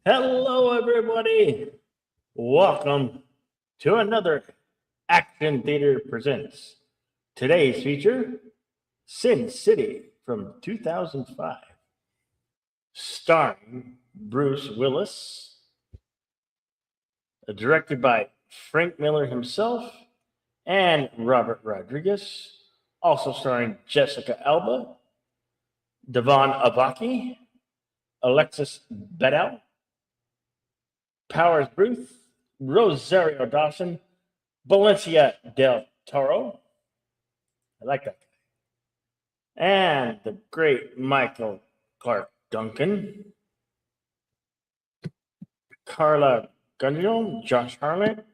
Hello, everybody. Welcome to another Action Theater Presents. Today's feature Sin City from 2005, starring Bruce Willis, directed by Frank Miller himself and Robert Rodriguez, also starring Jessica Alba, Devon Avaki, Alexis Bedell, Powers Booth, Rosario Dawson, Valencia del Toro. I like that guy. And the great Michael Clark Duncan, Carla Gugino, Josh Hartnett,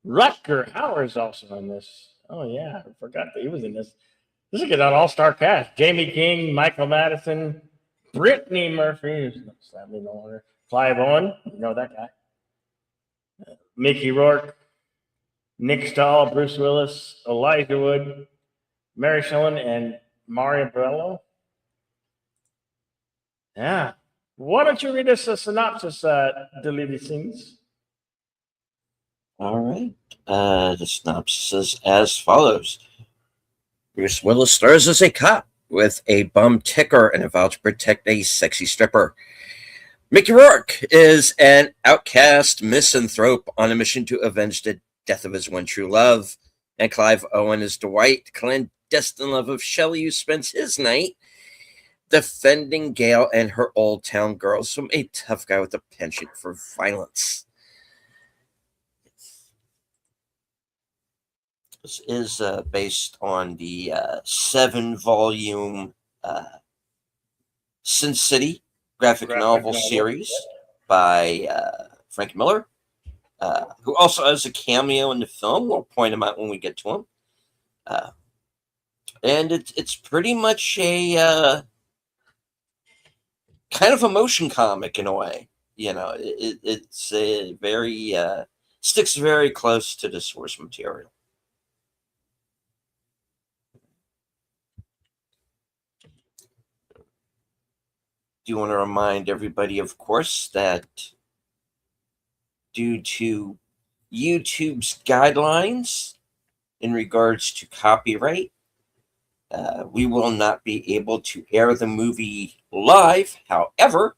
Rutger Hauer's also in this. Oh yeah, I forgot that he was in this. This is an all-star cast. Jamie King, Michael Madison, Brittany Murphy, who's sadly no longer, Clive Owen, you know that guy, Mickey Rourke, Nick Stahl, Bruce Willis, Elijah Wood, Mary Shellen, and Mario Borello. Yeah. Why don't you read us a synopsis, Deleted Scenes? All right. The synopsis is as follows. Bruce Willis stars as a cop with a bum ticker and a vow to protect a sexy stripper. Mickey Rourke is an outcast misanthrope on a mission to avenge the death of his one true love. And Clive Owen is Dwight, clandestine love of Shelley, who spends his night defending Gail and her old town girls from a tough guy with a penchant for violence. This is based on the 7-volume Sin City graphic novel series by Frank Miller, who also has a cameo in the film. We'll point him out when we get to him. And it's pretty much a kind of a motion comic in a way. You know, it's a very sticks very close to the source material. Do want to remind everybody, of course, that due to YouTube's guidelines in regards to copyright, we will not be able to air the movie live. However,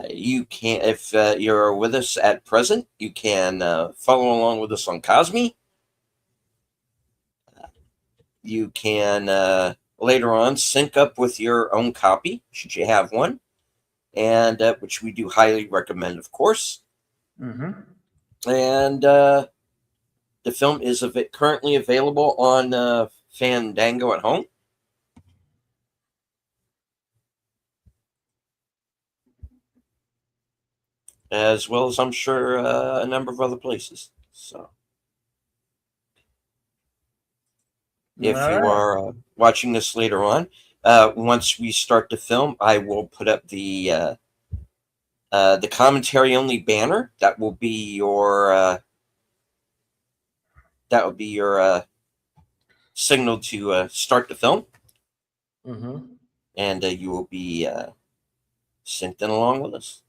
you can, if you're with us at present, you can follow along with us on Cosme. You can later on sync up with your own copy, should you have one, and which we do highly recommend, of course. Mm-hmm. And the film is currently available on Fandango at home. As well as, I'm sure, a number of other places. So, if you are watching this later on, once we start the film, I will put up the commentary only banner. That will be your signal to start the film, and you will be synced in along with us.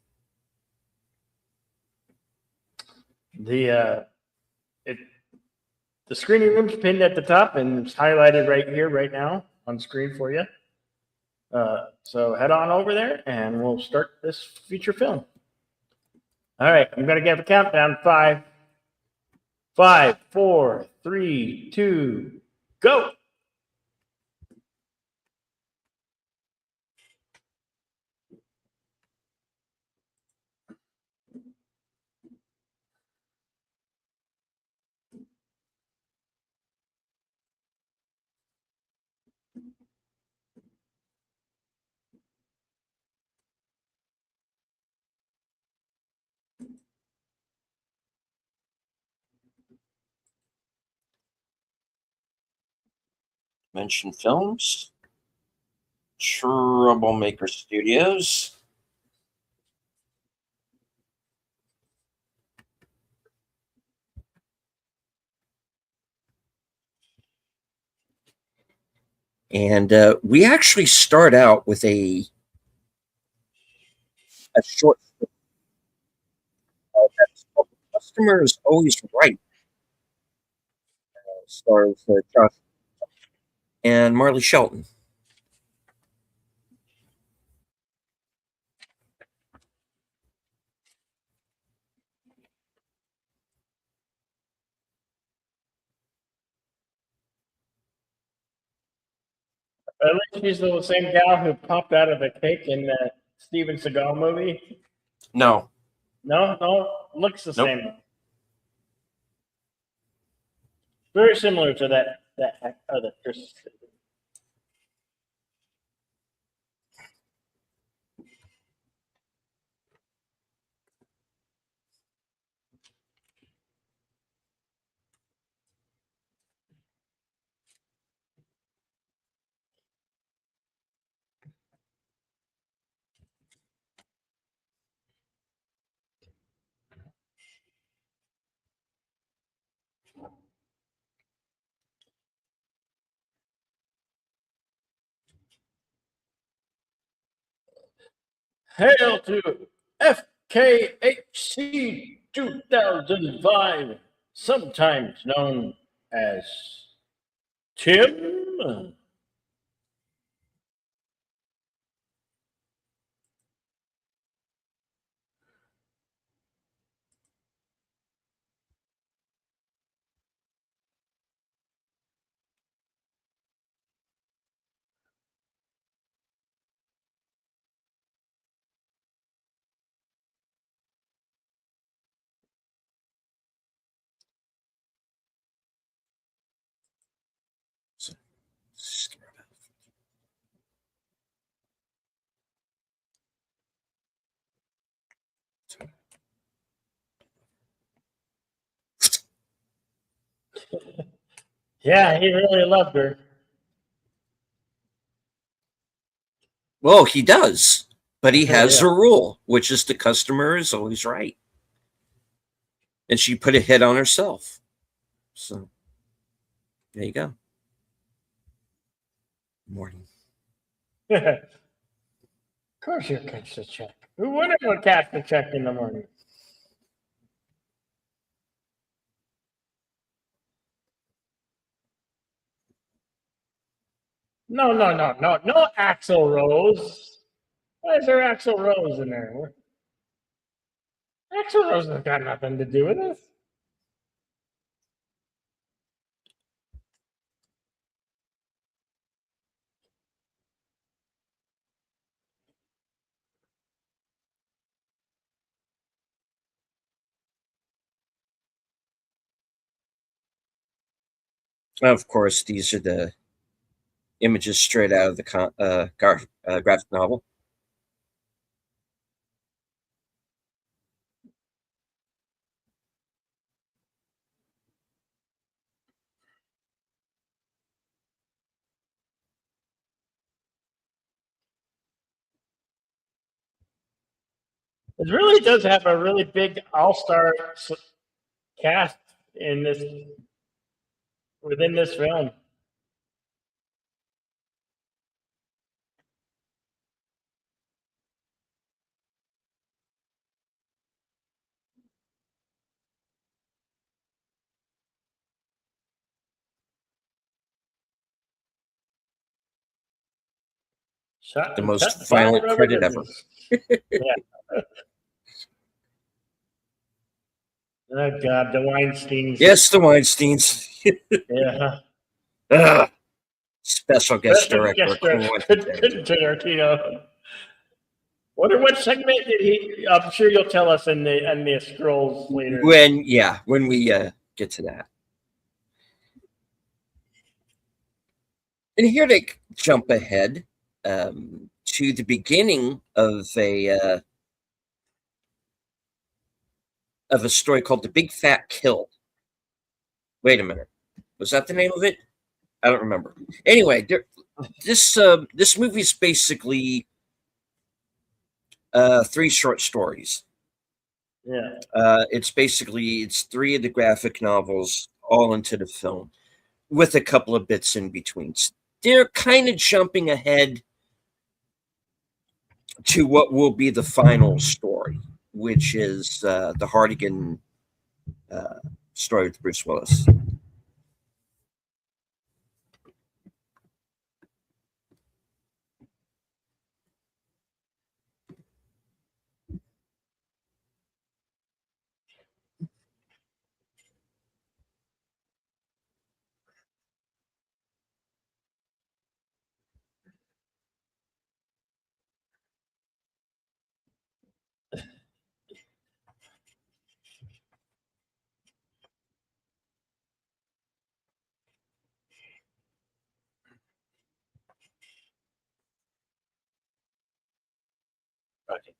The screening room's pinned at the top, and it's highlighted right here, right now, on screen for you. So head on over there, and we'll start this feature film. All right, I'm going to give a countdown. 5, 4, 3, 2, go. Mention Films, Troublemaker Studios, and we actually start out with a a short story that's called "The Customer is Always Right." Stars Josh and Marley Shelton. At least she's the same gal who popped out of a cake in the Steven Seagal movie. No, No, looks the Nope. same. Very similar to that other Chris. Hail to FKHC 2005, sometimes known as Tim. Yeah, he really loved her. well, he does, but he has Yeah. a rule, which is the customer is always right, and she put a hit on herself. So there you go. Morning. Of course you catch the check. Who wouldn't want to catch the check in the morning? No Axel Rose. Why is there Axel Rose in there? Axel Rose has got nothing to do with this. Of course, these are the images straight out of the graphic novel. It really does have a really big all-star cast in this within this film. Shot The and most cut violent by Robert credit ever. Evans. Yeah. Oh God, the Weinsteins. Yes, the Weinsteins. Yeah. Special guest Special director guest Quentin Tarantino. Wonder what segment did he? I'm sure you'll tell us in the scrolls later. When we get to that. And here to jump ahead to the beginning of a story called "The Big Fat Kill." Wait a minute, was that the name of it? I don't remember. Anyway, this movie is basically three short stories. Yeah. It's three of the graphic novels all into the film, with a couple of bits in between. They're kind of jumping ahead to what will be the final story, which is the Hardigan uh, story with Bruce Willis.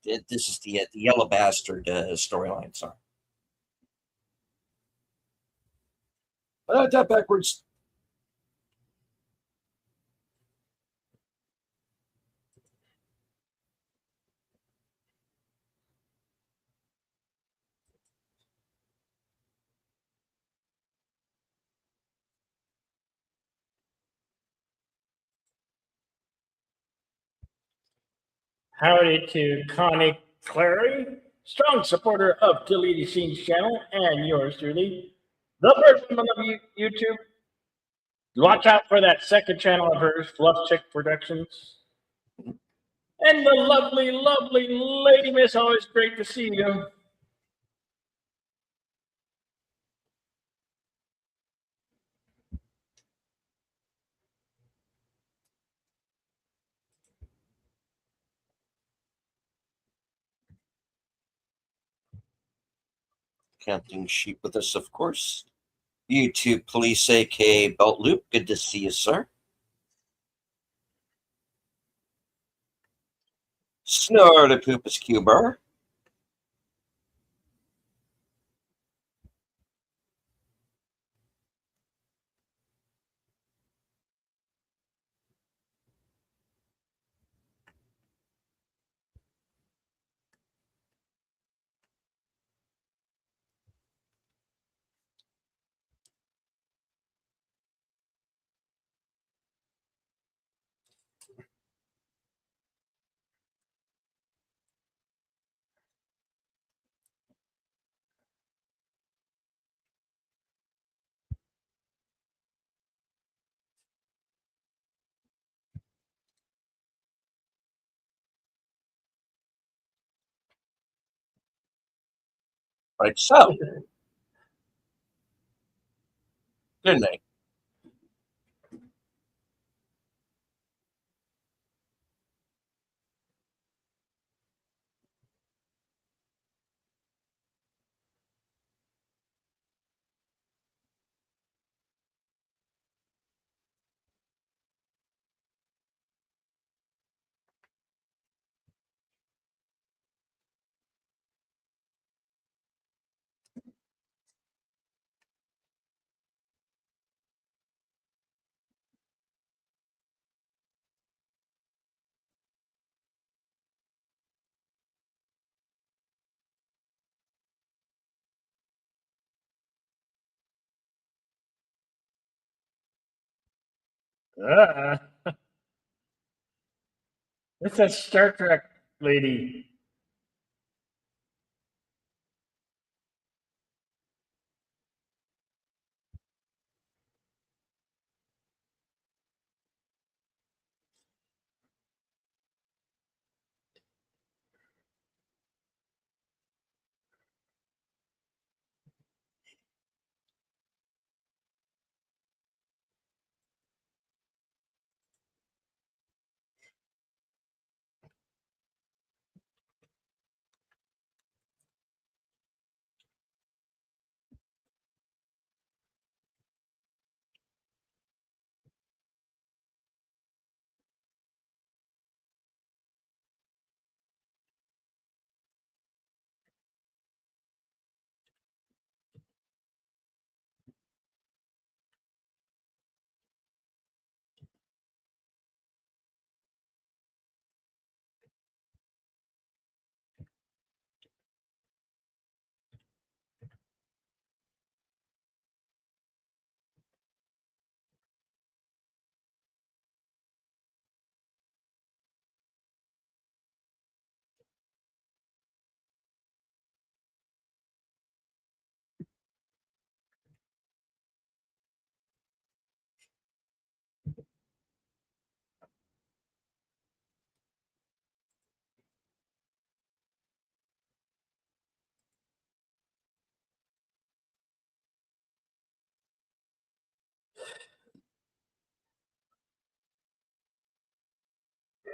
Okay, this is the Yellow Bastard storyline. Sorry, I got that backwards. Howdy to Connie Clary, strong supporter of Deleted Scenes channel, and yours truly, the first woman of YouTube. Watch out for that second channel of hers, Fluff Chick Productions. And the lovely, lovely Lady Miss, always great to see you. Counting sheep with us, of course. YouTube Police, aka Belt Loop. Good to see you, sir. Snortipupus Cuber. Right, so, didn't they? Uh, it's a Star Trek lady.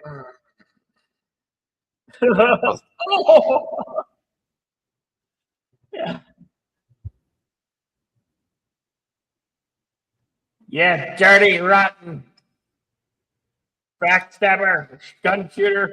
Oh, yeah. Yeah, dirty, rotten, backstabber, gun shooter.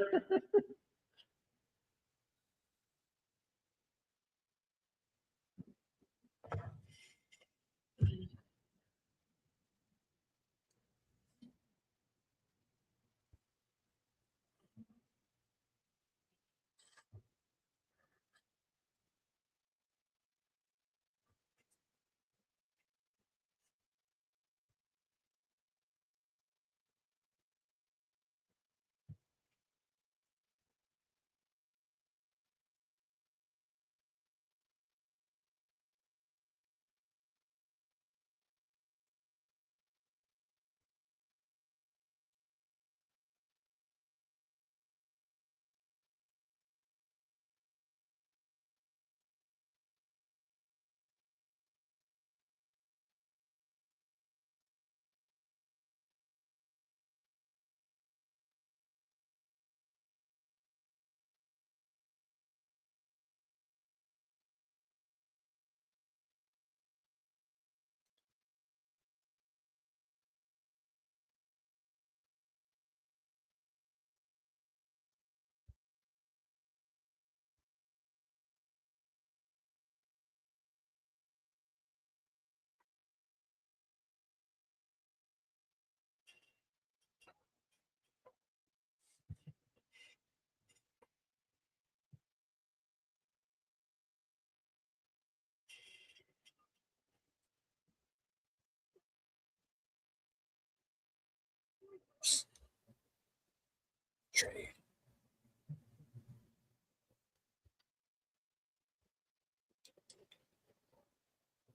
Trade.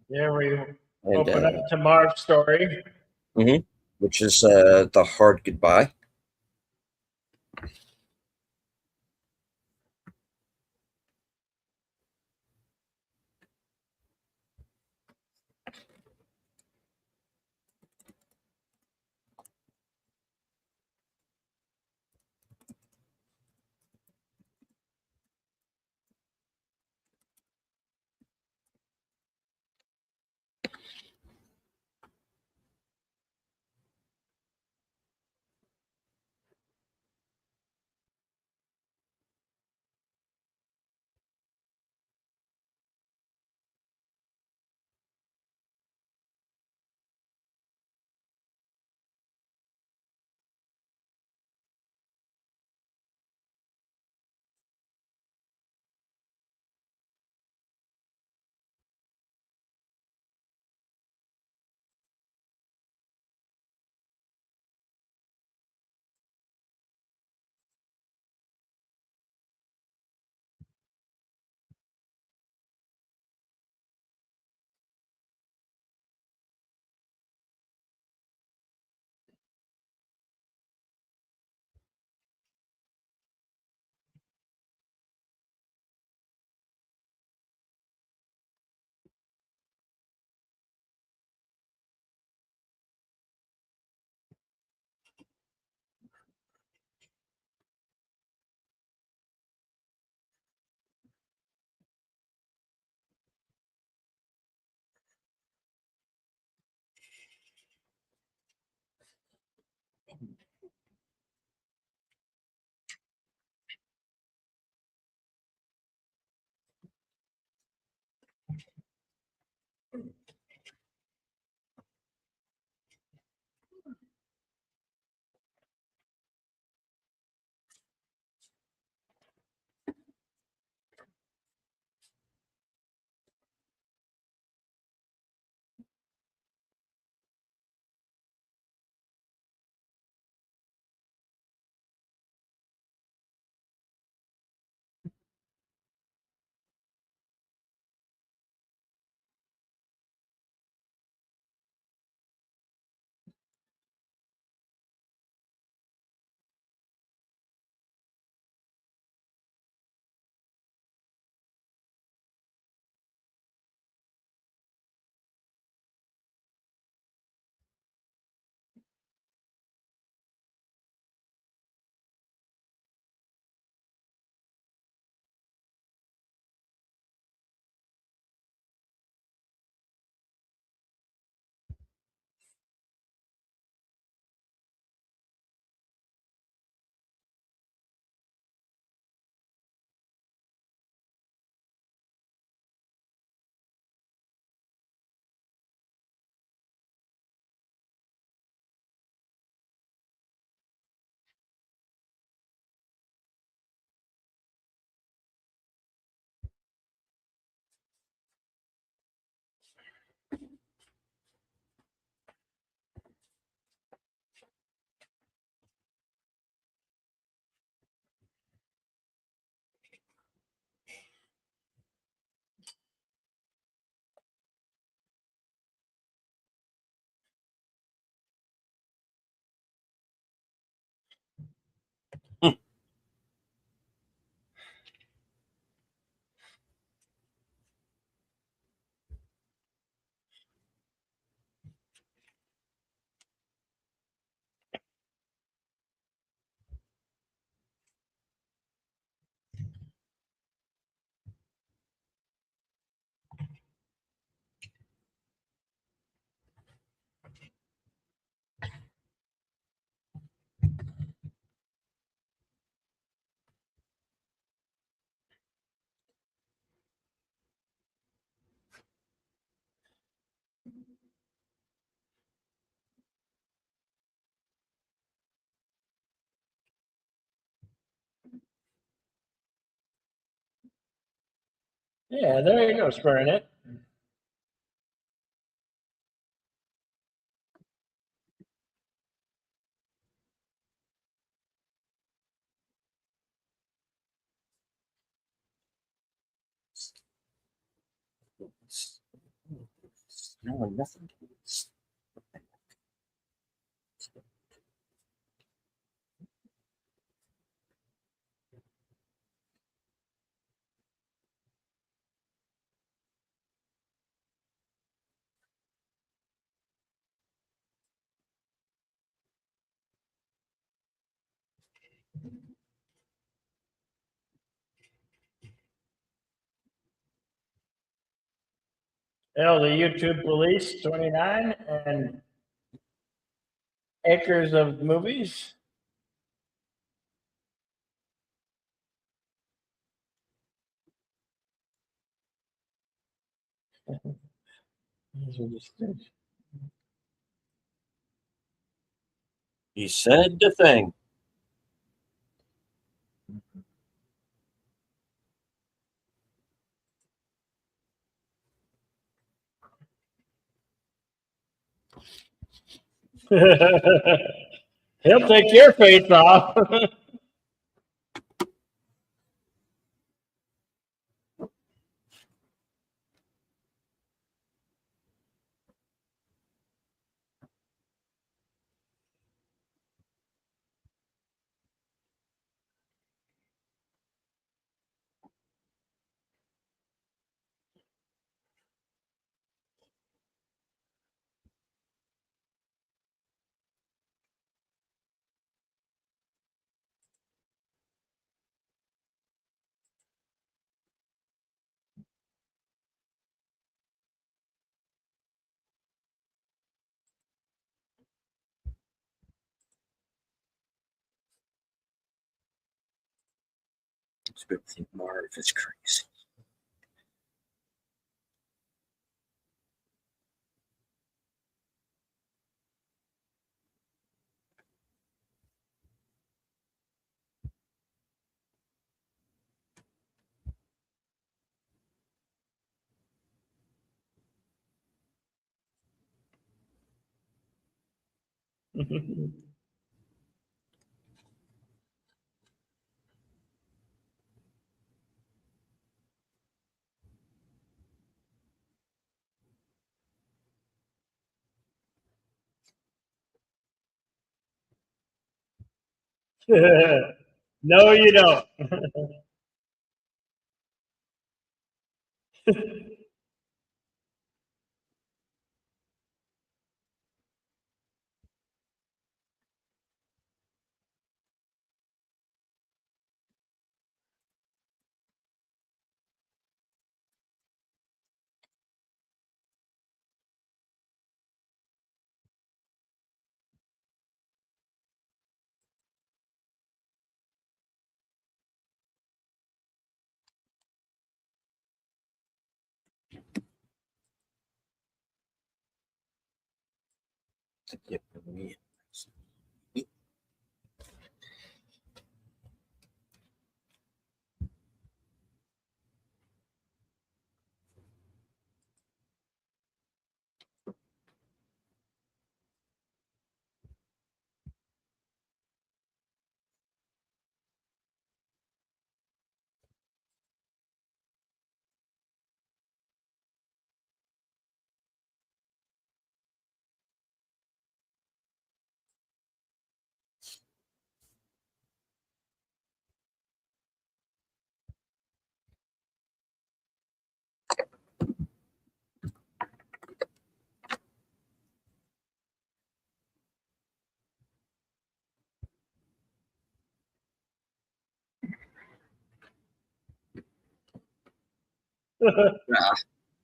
There we And open up to Marv's story. which is the hard goodbye. Yeah, there you go, squaring it. No, nothing. The YouTube Police 29 and Acres of Movies. He said the thing. He'll take your face off. It's a good thing Marv is crazy. No, you don't.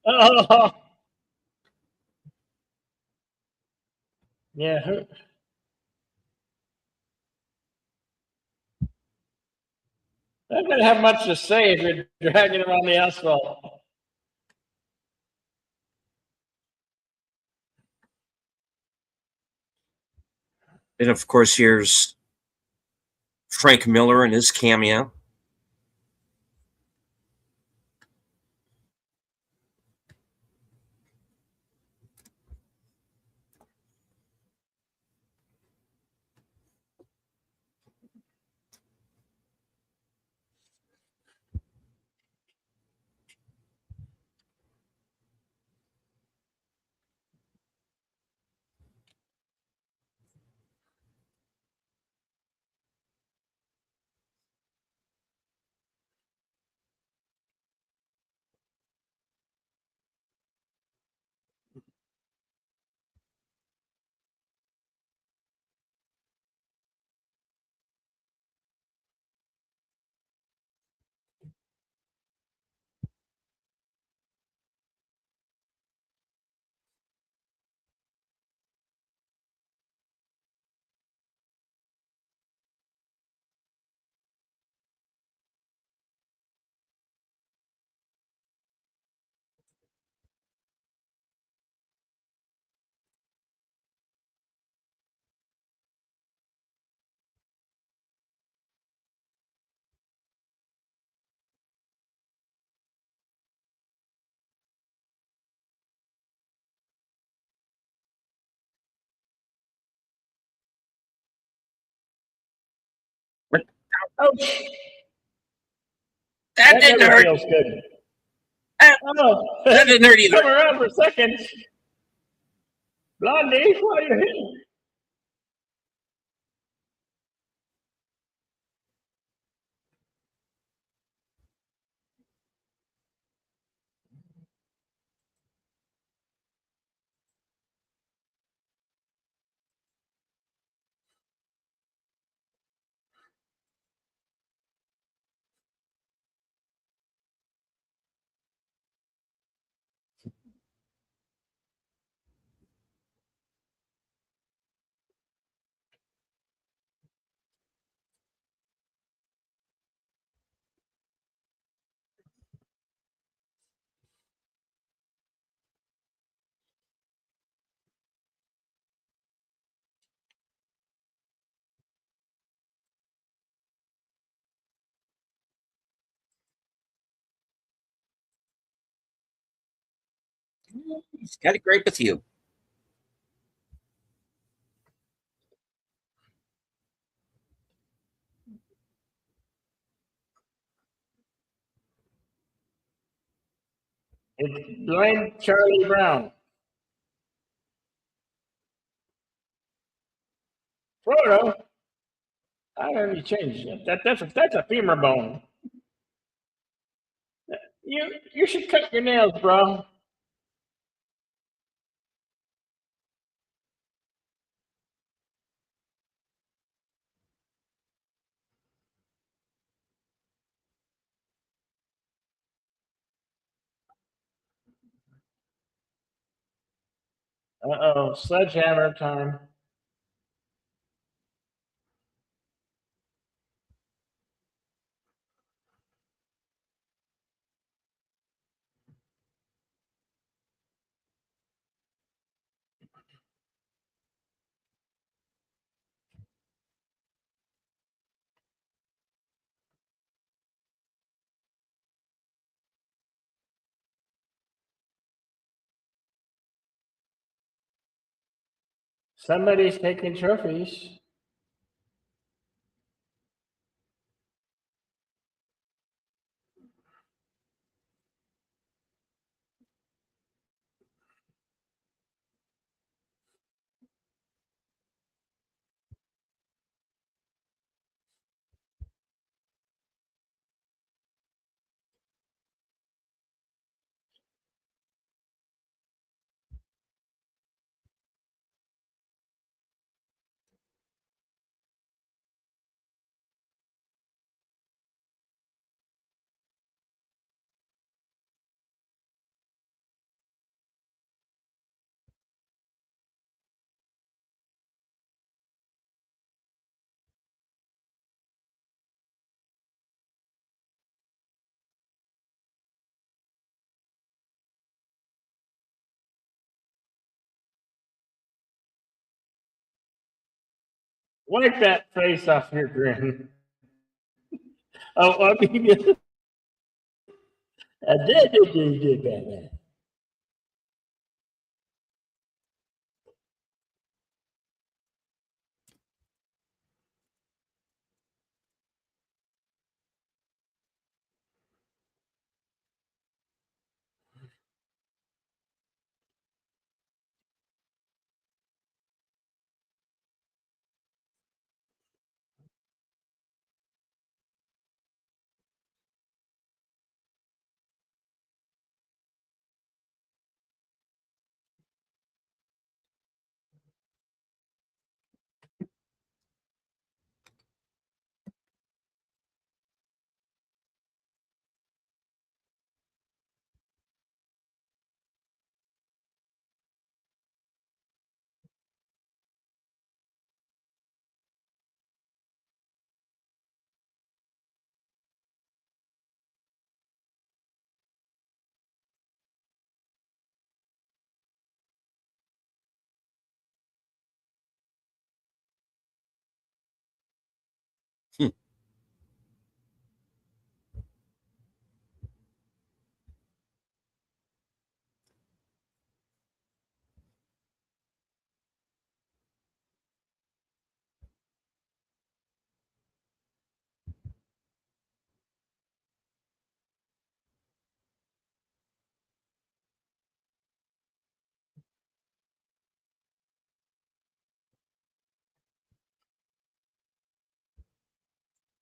Oh, yeah. I didn't have much to say if you're dragging around the asphalt. And of course, here's Frank Miller and his cameo. Oh, That that didn't never hurt. feels good. That, Oh, that didn't hurt either. come around for seconds. Blondie, what are you hitting? He's got a grape with you. It's blind Charlie Brown. Frodo, I don't need change. That's a femur bone. You should cut your nails, bro. Uh-oh, sledgehammer time. Somebody's taking trophies. Wipe that face off your grin. Oh, I mean, Batman.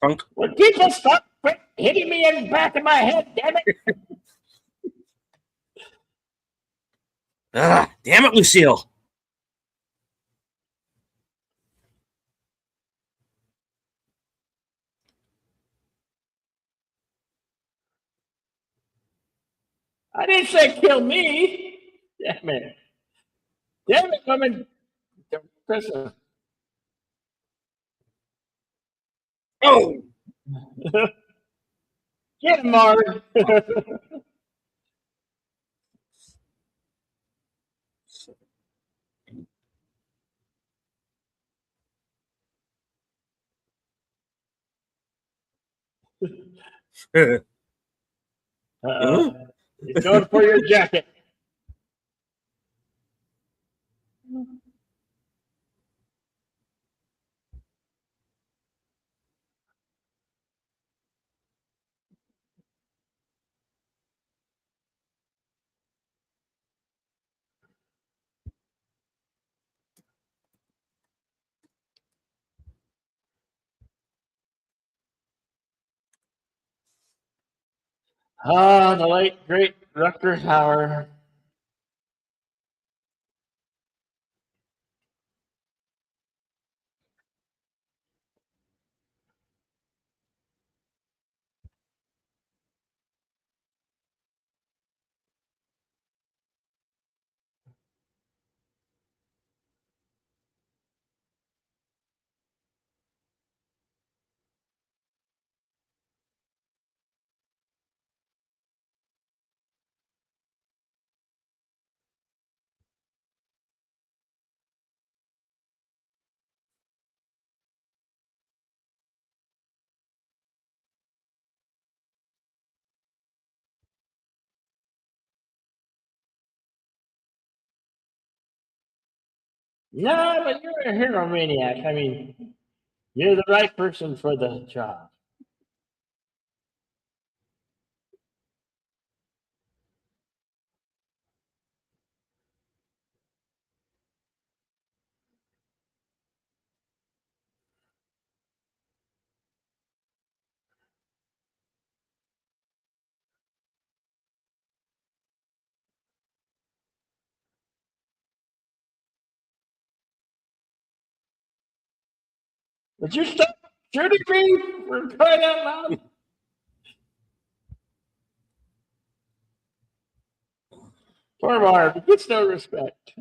Punk. Would people stop hitting me in the back of my head, damn it? Ah, damn it, Lucille. I didn't say kill me. Damn it. Damn it, woman. Listen. Oh. Get him, Mark. He's going for your jacket. Ah, the late, great Rutger Hauer. No, but you're a hero maniac. I mean, you're the right person for the job. Would you stop shooting me for crying out loud? Poor Marv, he gets no respect.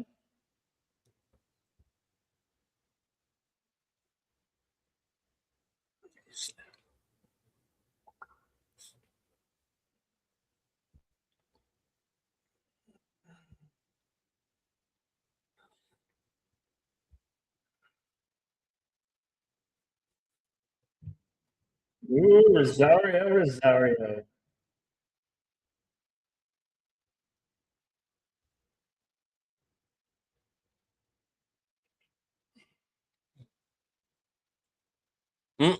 Ooh, Rosario, Rosario. Hmm.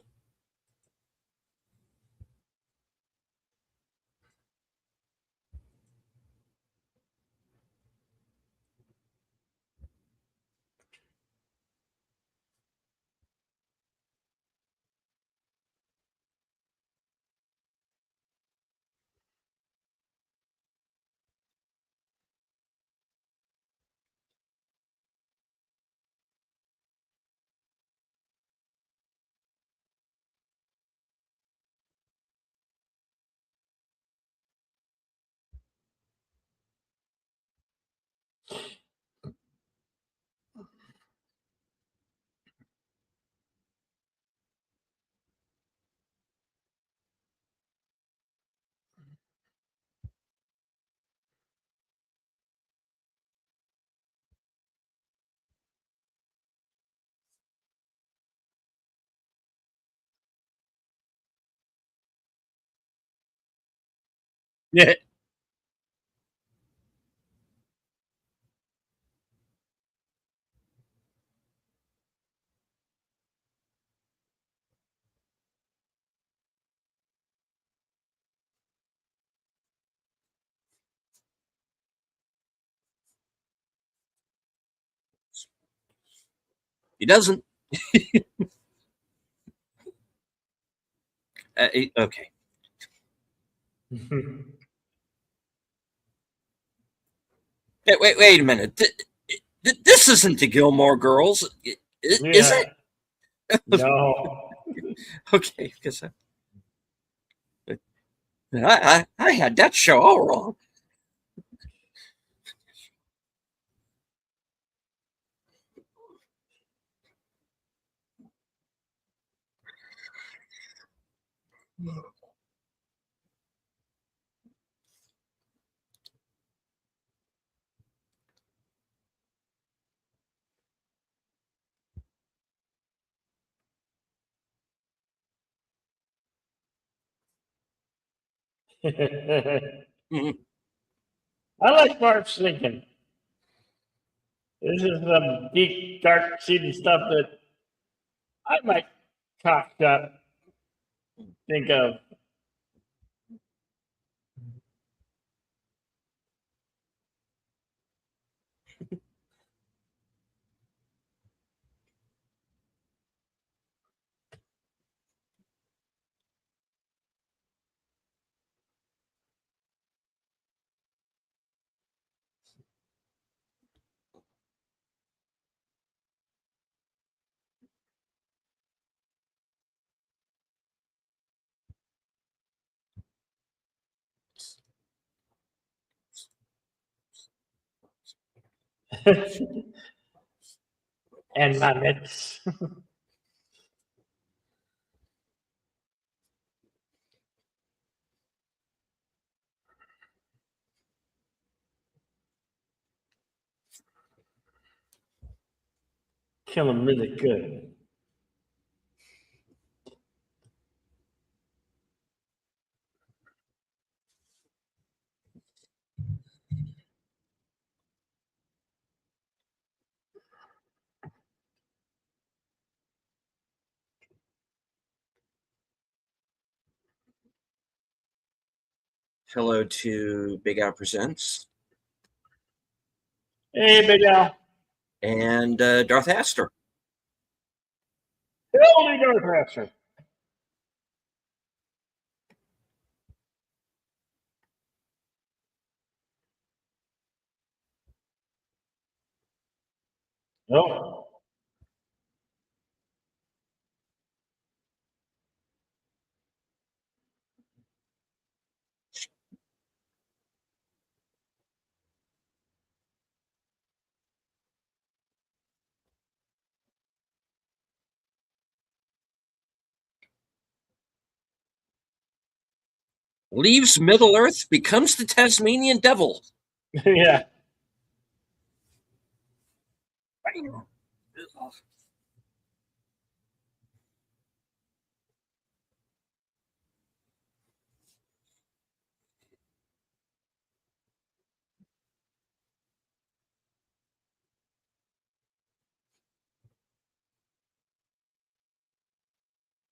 Yeah. He doesn't. Okay. Wait a minute. This isn't the Gilmore Girls, is Yeah. it? No. Okay, because I had that show all wrong. I Mhm. like Mark thinking. This is some deep, dark, seedy stuff that I might cock shot think of. And my mitts. Kill him really good. Hello to Big Al Presents Hey, Big Al. and Darth Astor. Tell me, Darth Rapture. No. Leaves Middle Earth, becomes the Tasmanian Devil. Yeah.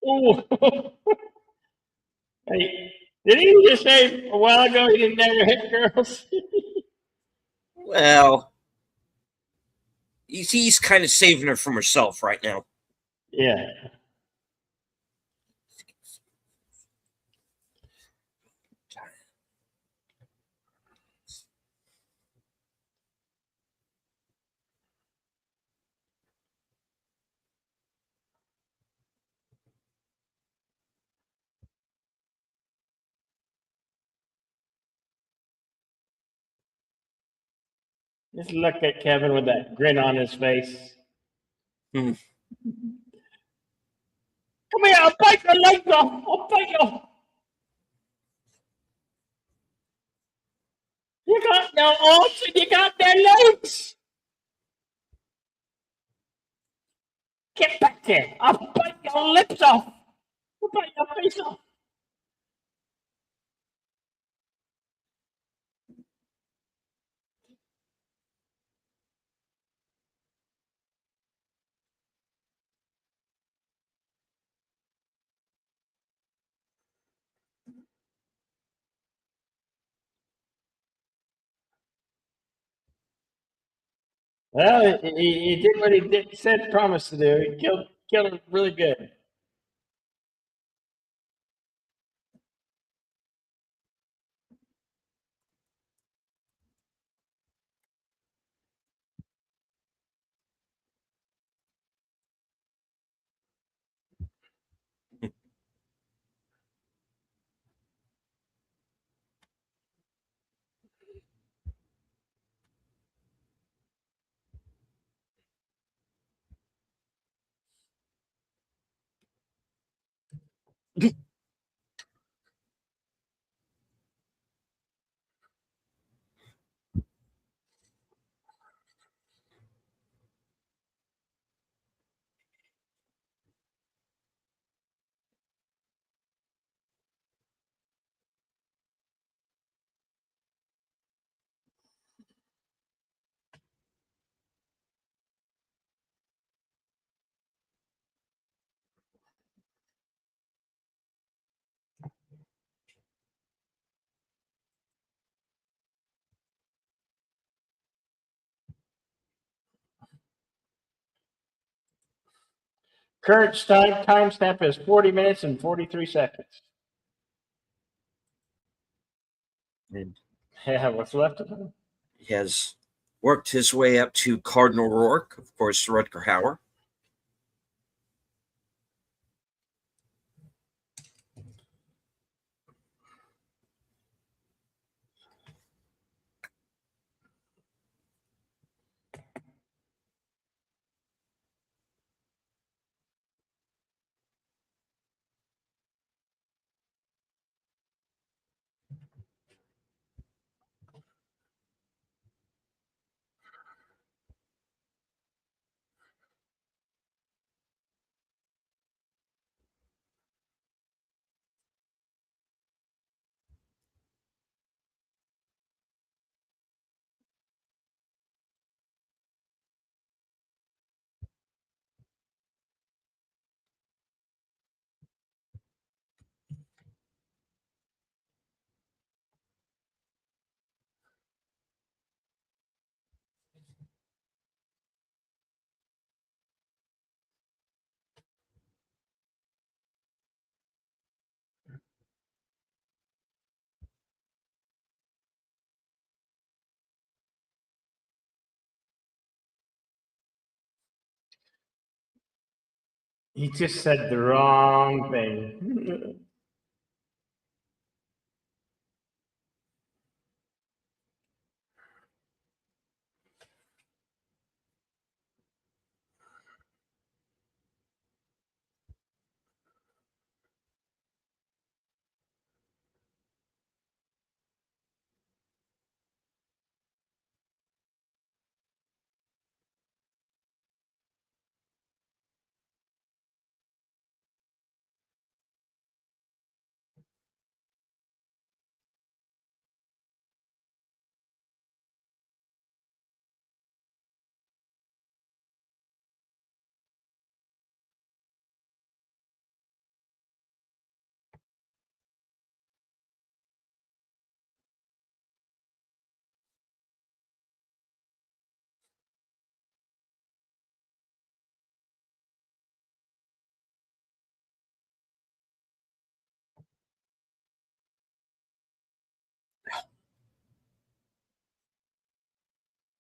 Ooh. Hey, did he just say a while ago he didn't never hit girls? Well, he's kind of saving her from herself right now. Yeah. Just look at Kevin with that grin on his face. Hmm. Come here, I'll bite your legs off. I'll bite you. You got no arms and you got no legs. Get back here. I'll bite your lips off. I'll bite your face off. Well, he did what said, promised to do. He killed him really good. Current timestamp is 40 minutes and 43 seconds. And Yeah, what's left of him? he has worked his way up to Cardinal Rourke, of course, Rutger Hauer. He just said the wrong thing.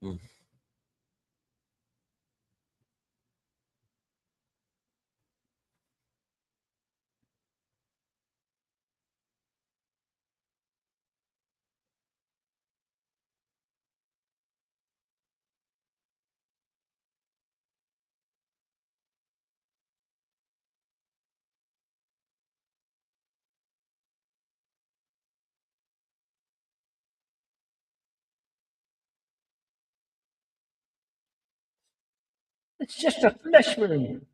Mm. It's just a flesh wound.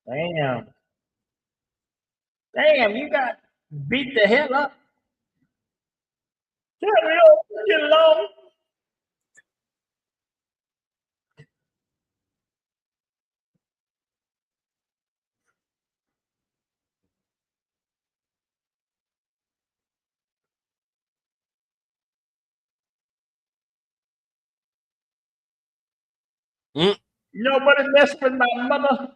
Damn. Damn, you got beat the hell up. Tell me, get along. Mm. Nobody mess with my mother.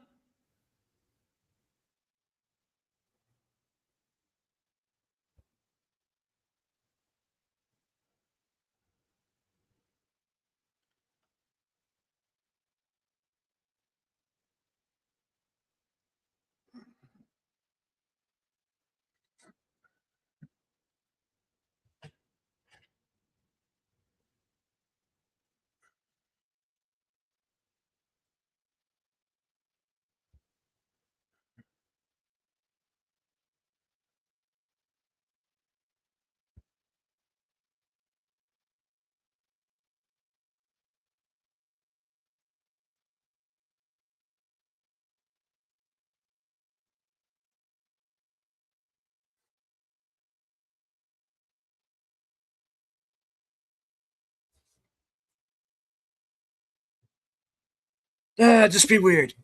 Just be weird.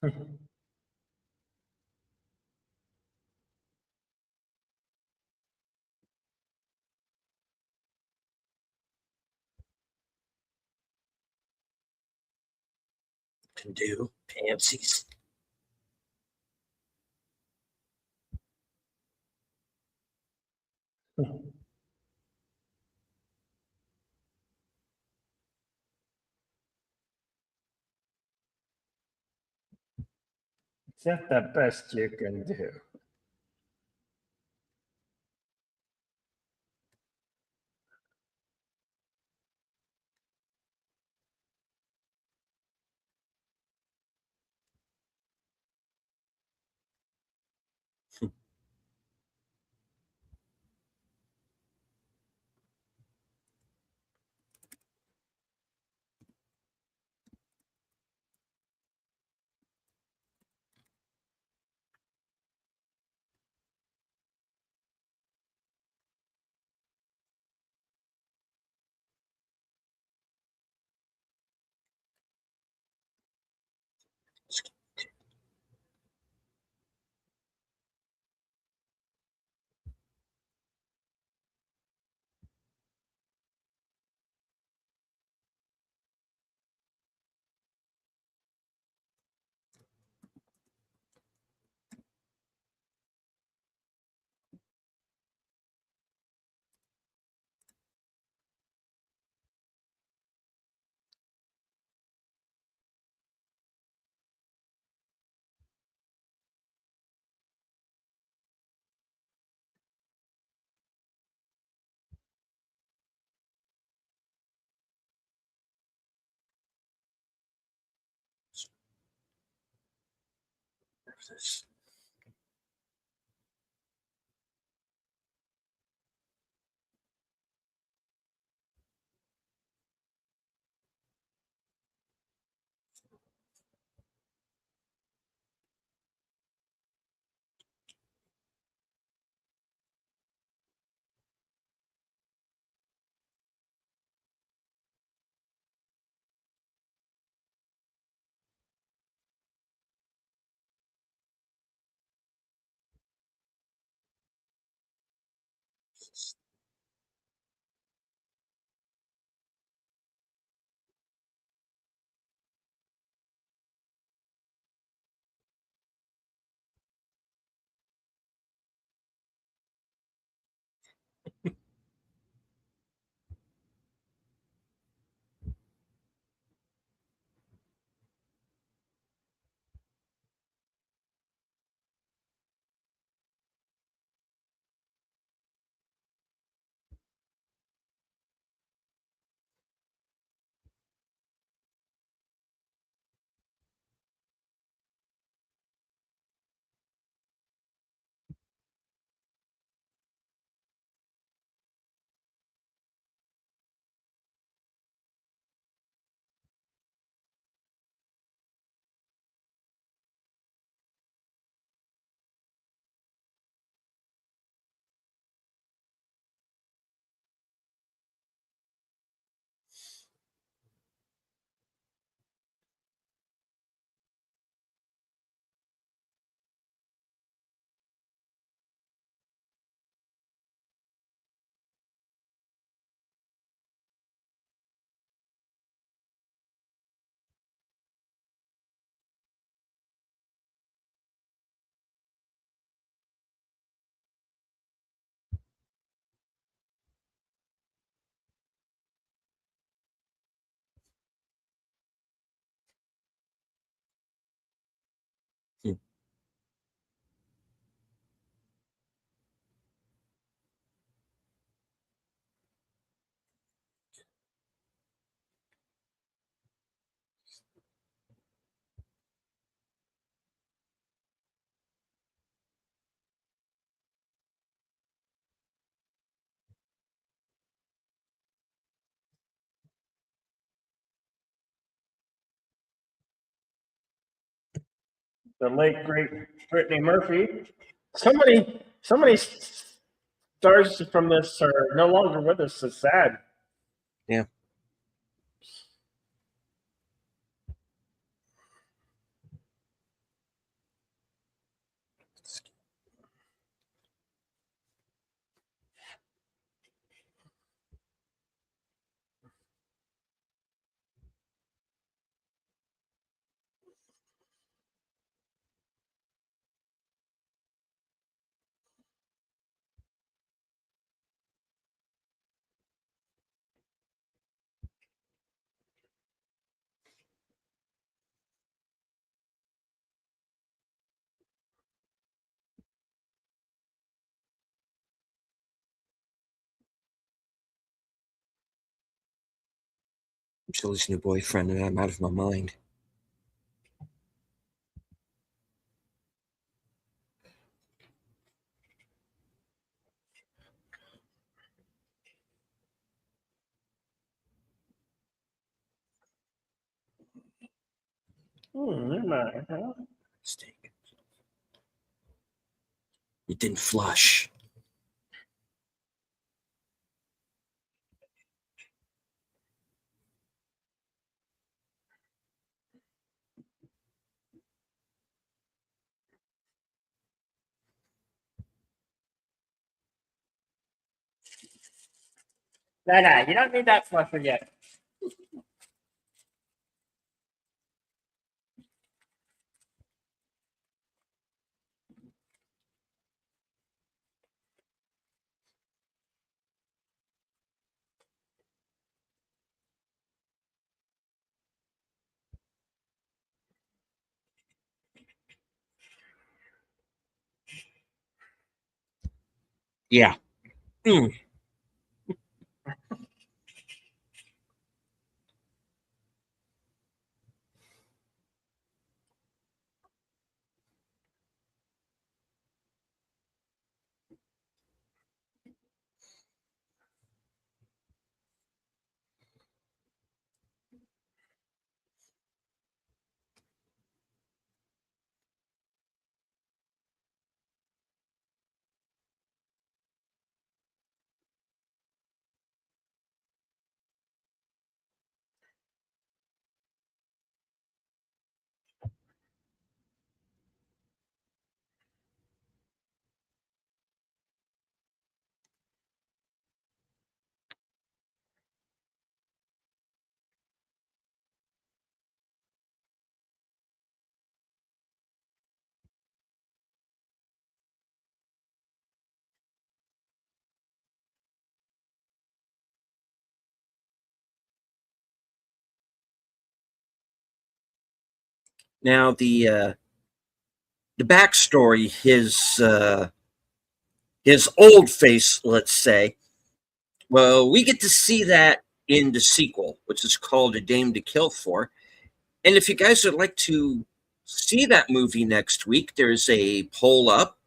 Can do pansies. Is that the best you can do? the late great Brittany Murphy. So many stars from this are no longer with us. It's sad. Yeah. Julie's new boyfriend, and I'm out of my mind. Never mind. Mistake. You didn't flush. No, you don't need that flusher yet. Yeah. Mm. Now the backstory, his old face, let's say. Well, we get to see that in the sequel, which is called A Dame to Kill For. And if you guys would like to see that movie next week, there's a poll up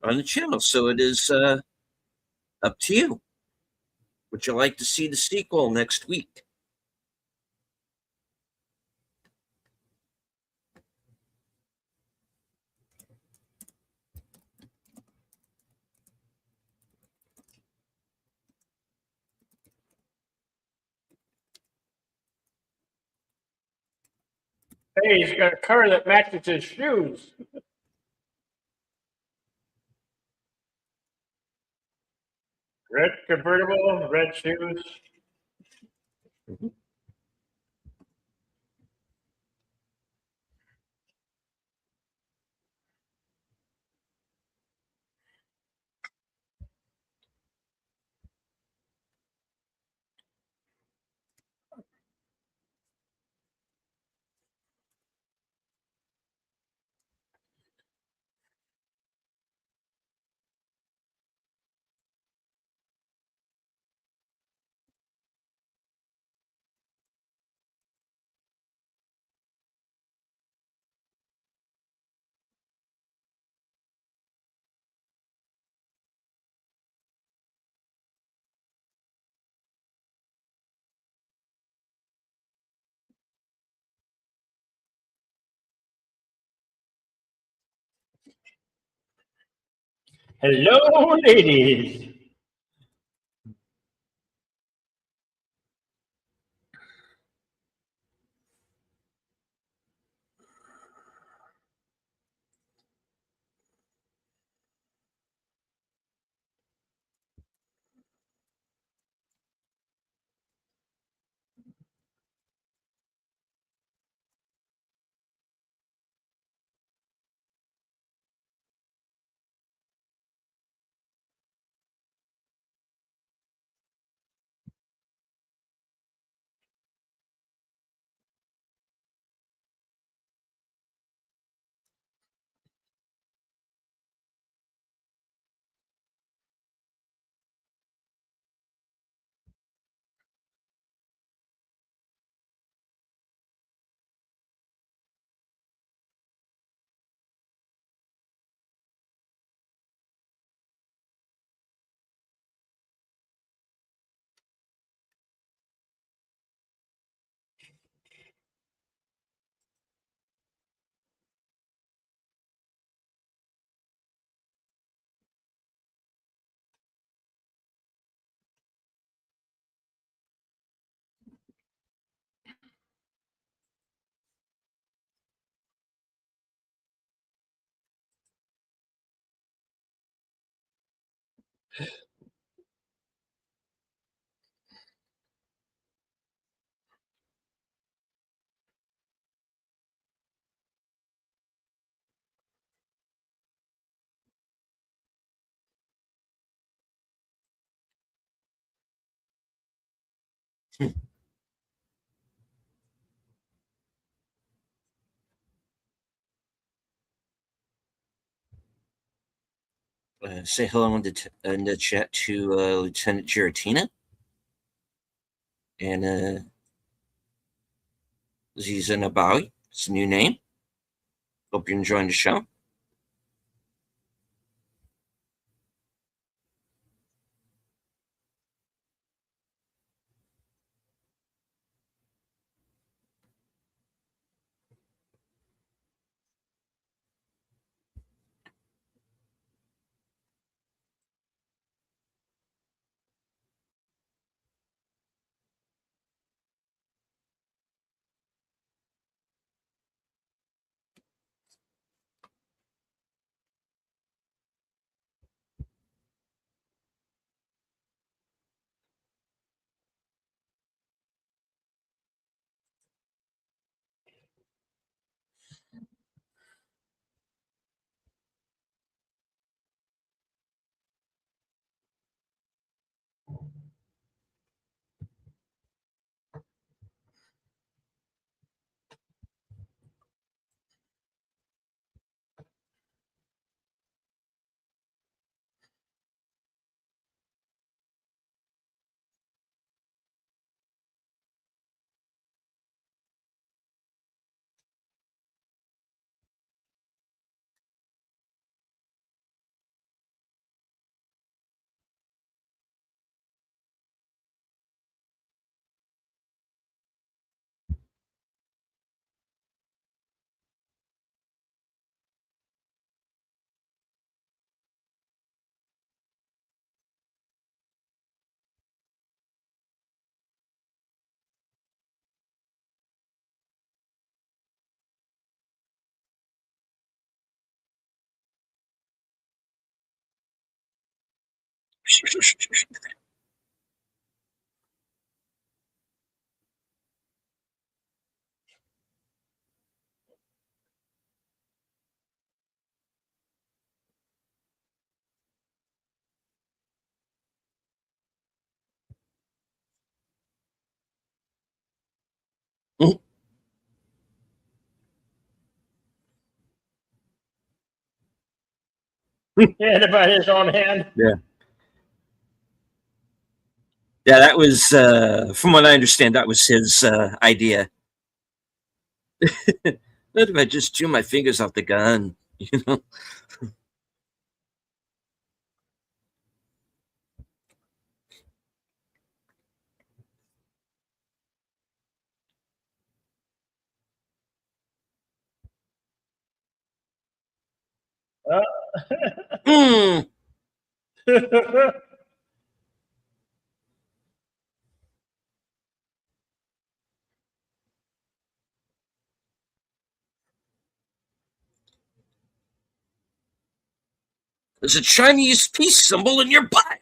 on the channel. So it is up to you. Would you like to see the sequel next week? Hey, he's got a car that matches his shoes. Red convertible, red shoes. Hello, ladies. Say hello in the chat to Lieutenant Giratina and Ziza Nabawi. It's a new name. Hope you're enjoying the show. Yeah, by his own hand. Yeah. Yeah, that was, from what I understand, that was his idea. What if I just chew my fingers off the gun? You know? Uh, Mm. There's a Chinese peace symbol in your butt.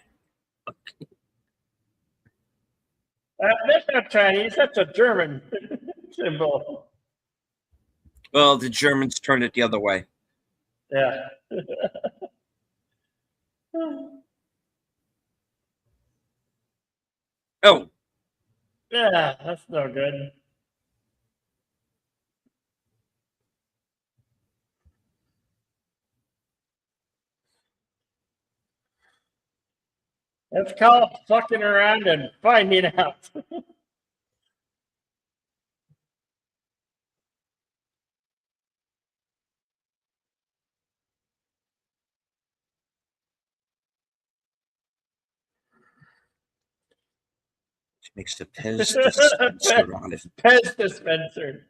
That's not Chinese. That's a German symbol. Well, the Germans turned it the other way. Yeah. Oh, Yeah, that's no good. It's called fucking around and finding out. it makes the Pez dispenser on it. Pez dispenser.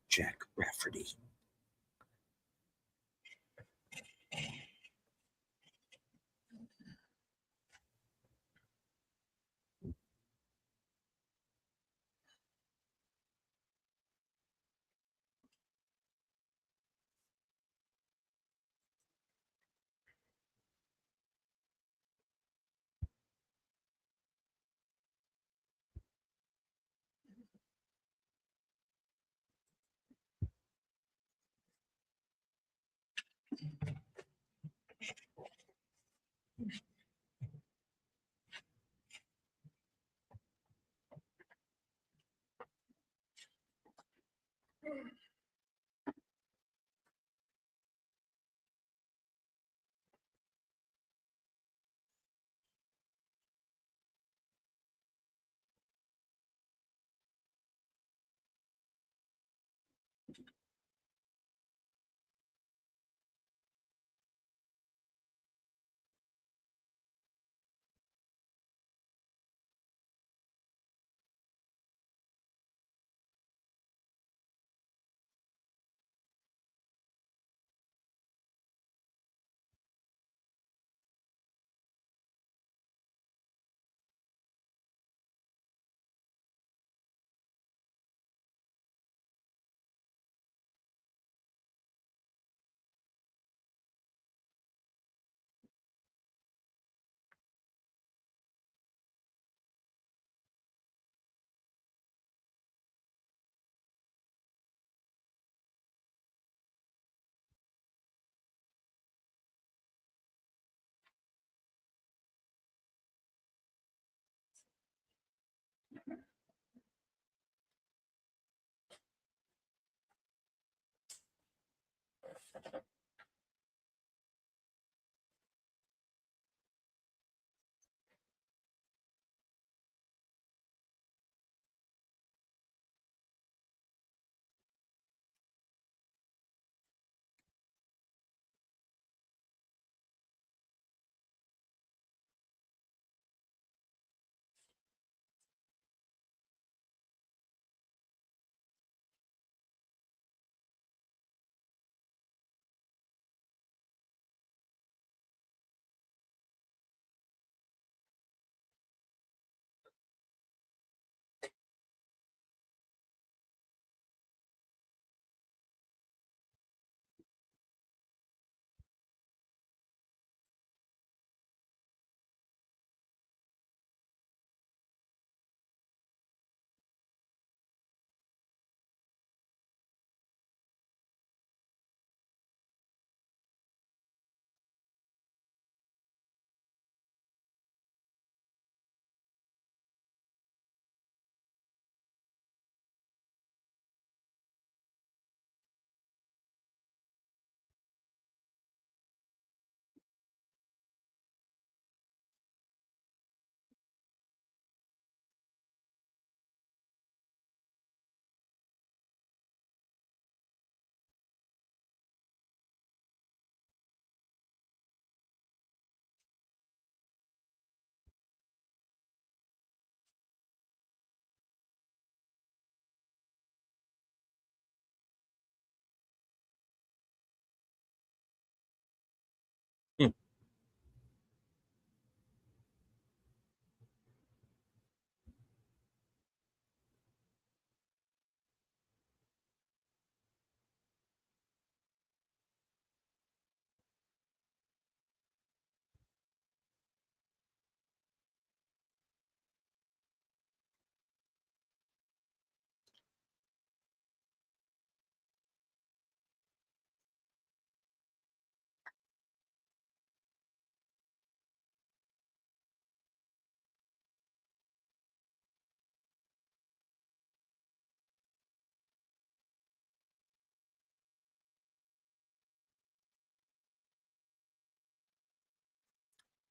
Jack Rafferty.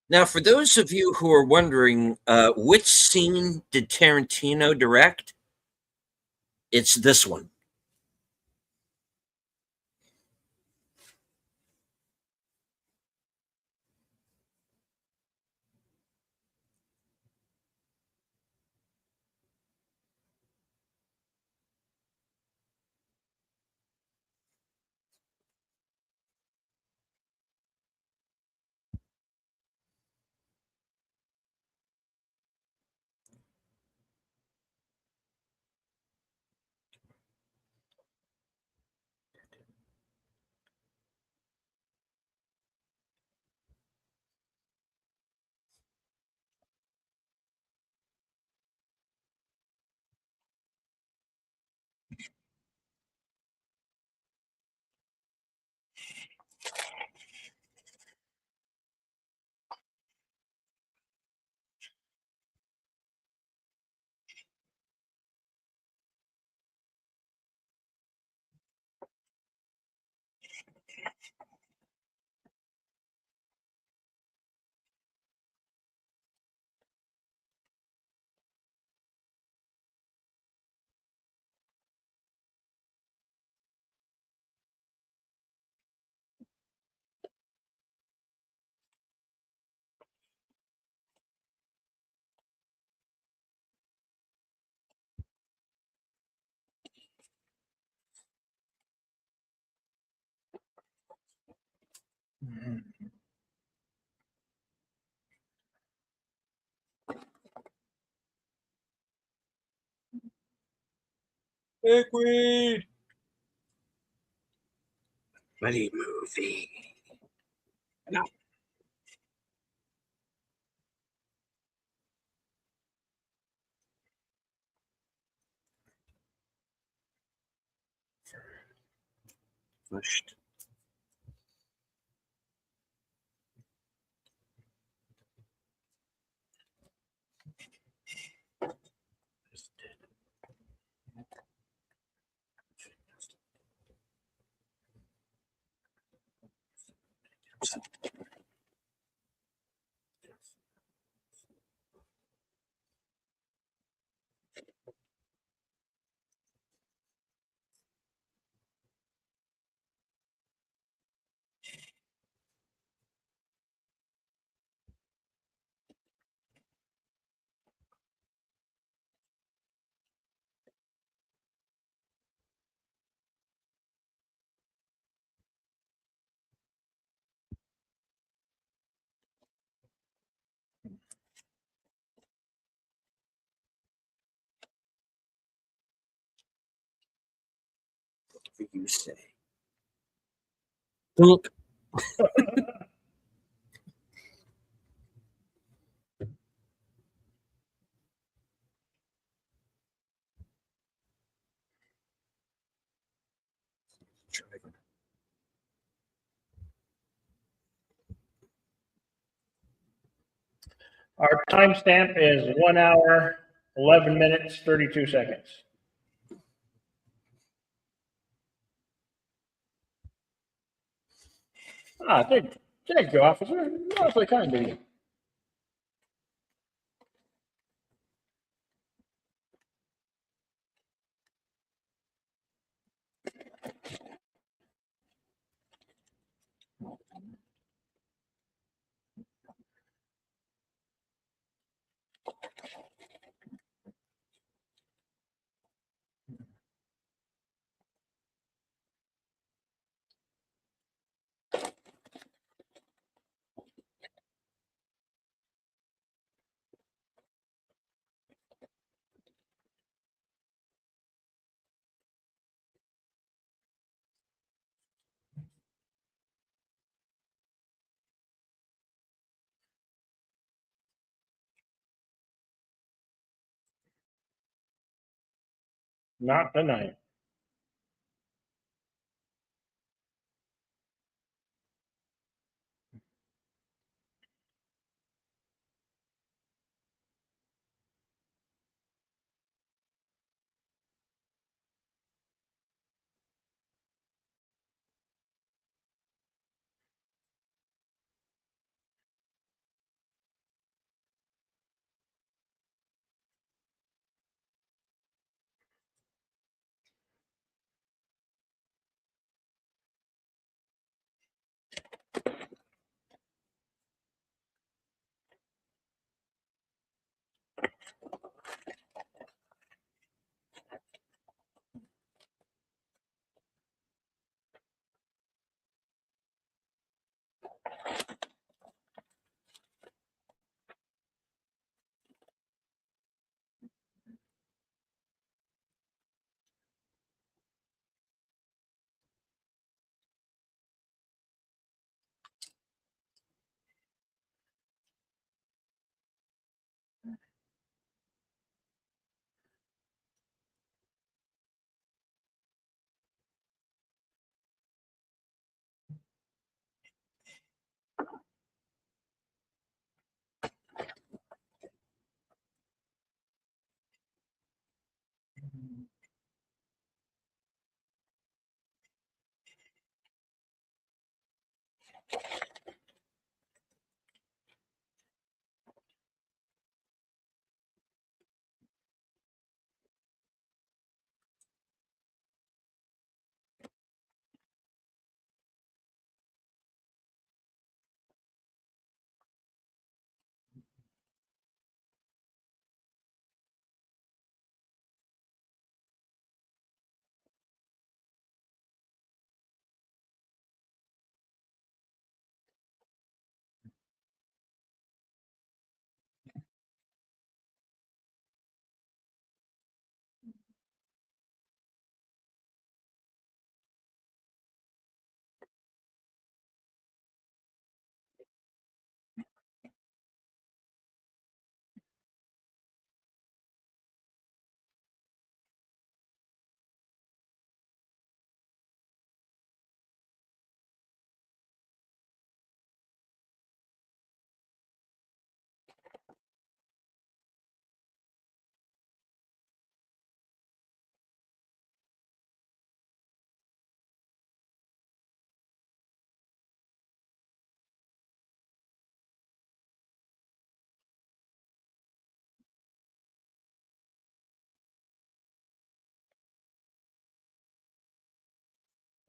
Now, for those of you who are wondering, which scene did Tarantino direct? It's this one. Liquid. Buddy movie. No. Pushed. What you say? Look. Our timestamp is 1 hour, 11 minutes, 32 seconds. Thank you, officer. Awfully kind of you. Not tonight.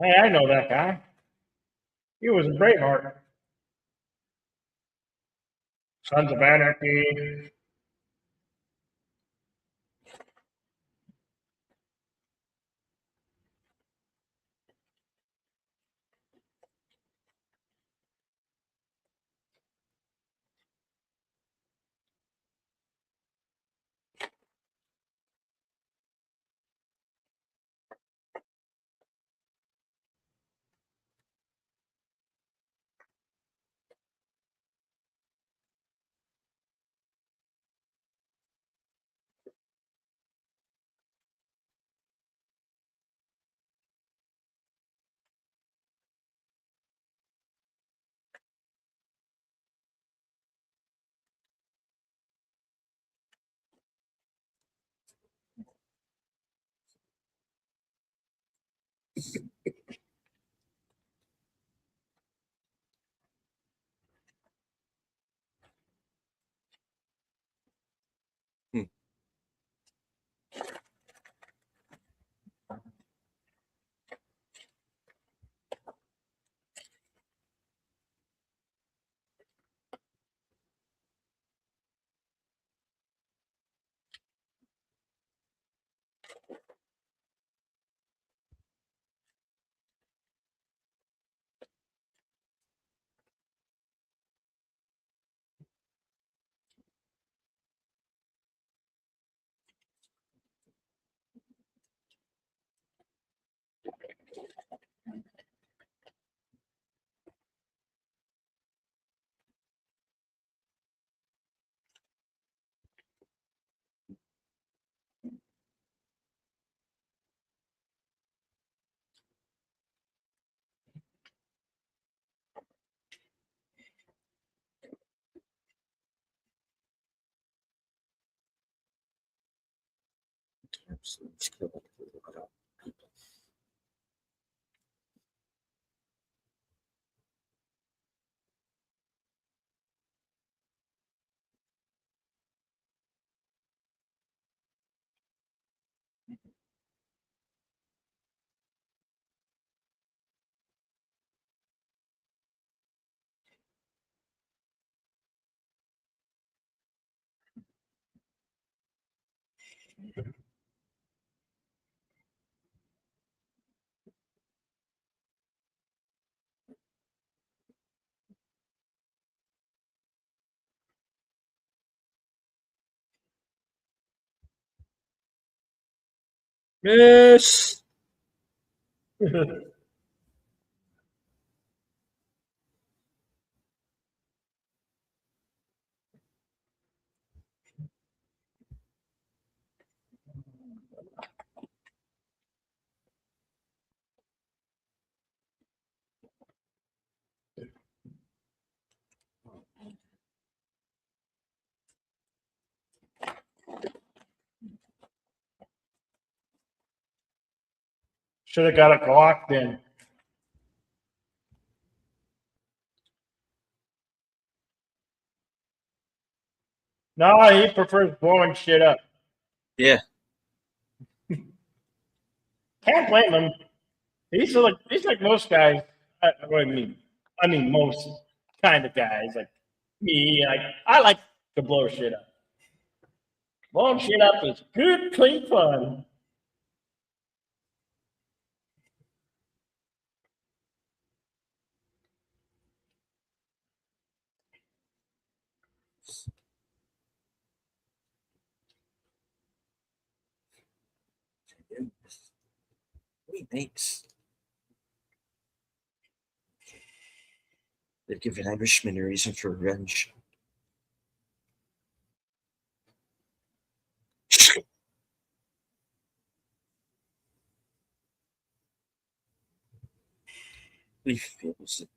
Hey, I know that guy. He was in Braveheart. Sons of Anarchy. Yes. Should have got a Glock then. No, he prefers blowing shit up. Yeah. Can't blame him. He's like most guys. I mean most kind of guys like me. Like I like to blow shit up. Blowing shit up is good, clean fun. He makes. They've given Irishman a reason for revenge. He feels it.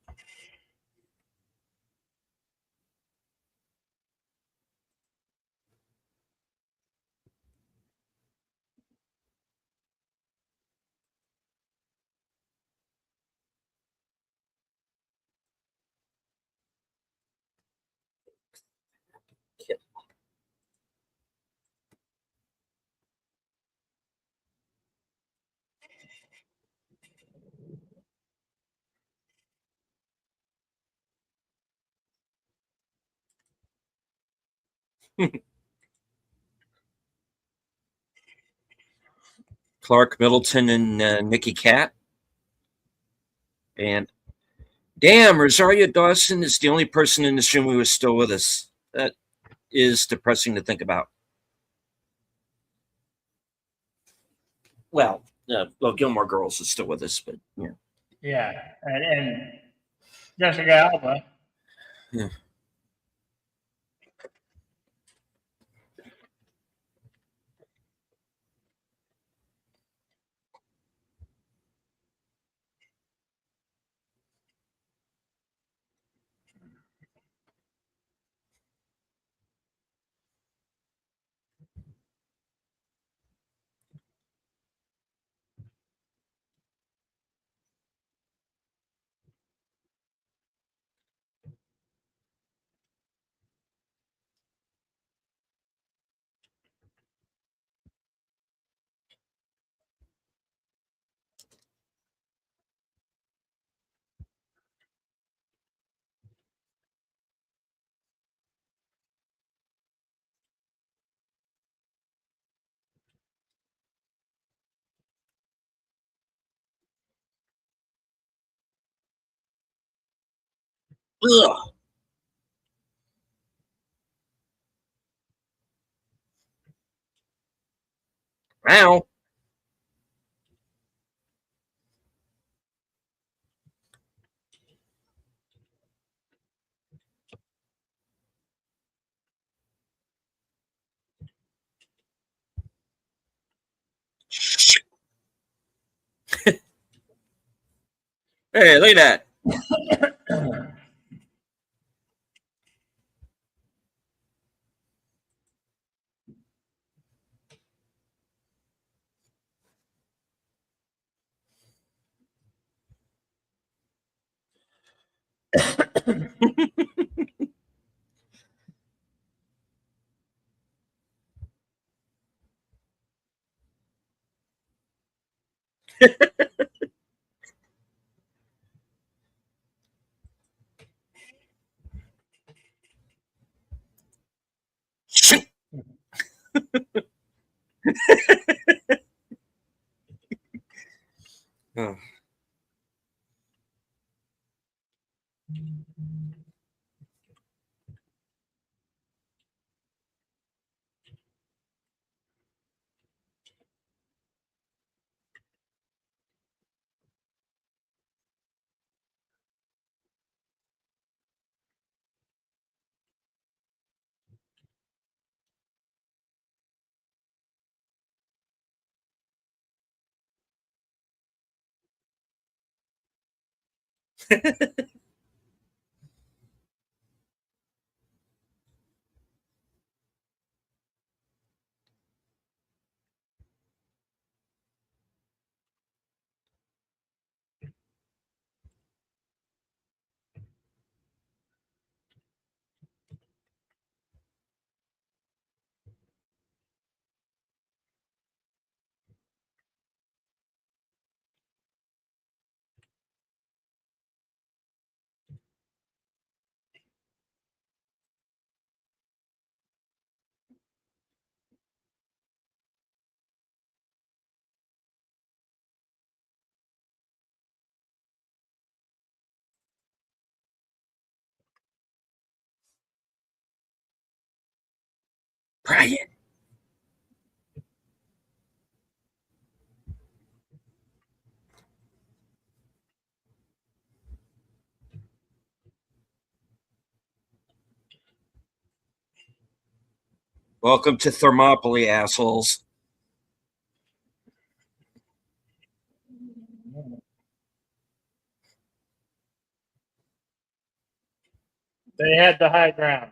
Clark Middleton and Nikki Cat. And damn, Rosario Dawson is the only person in this room who is still with us. That is depressing to think about. Well, Gilmore Girls is still with us, but yeah. Yeah, and Jessica Alba. Yeah. Ugh. Wow. Hey, look at that. Oh. Brian. Welcome to Thermopylae, assholes. They had the high ground.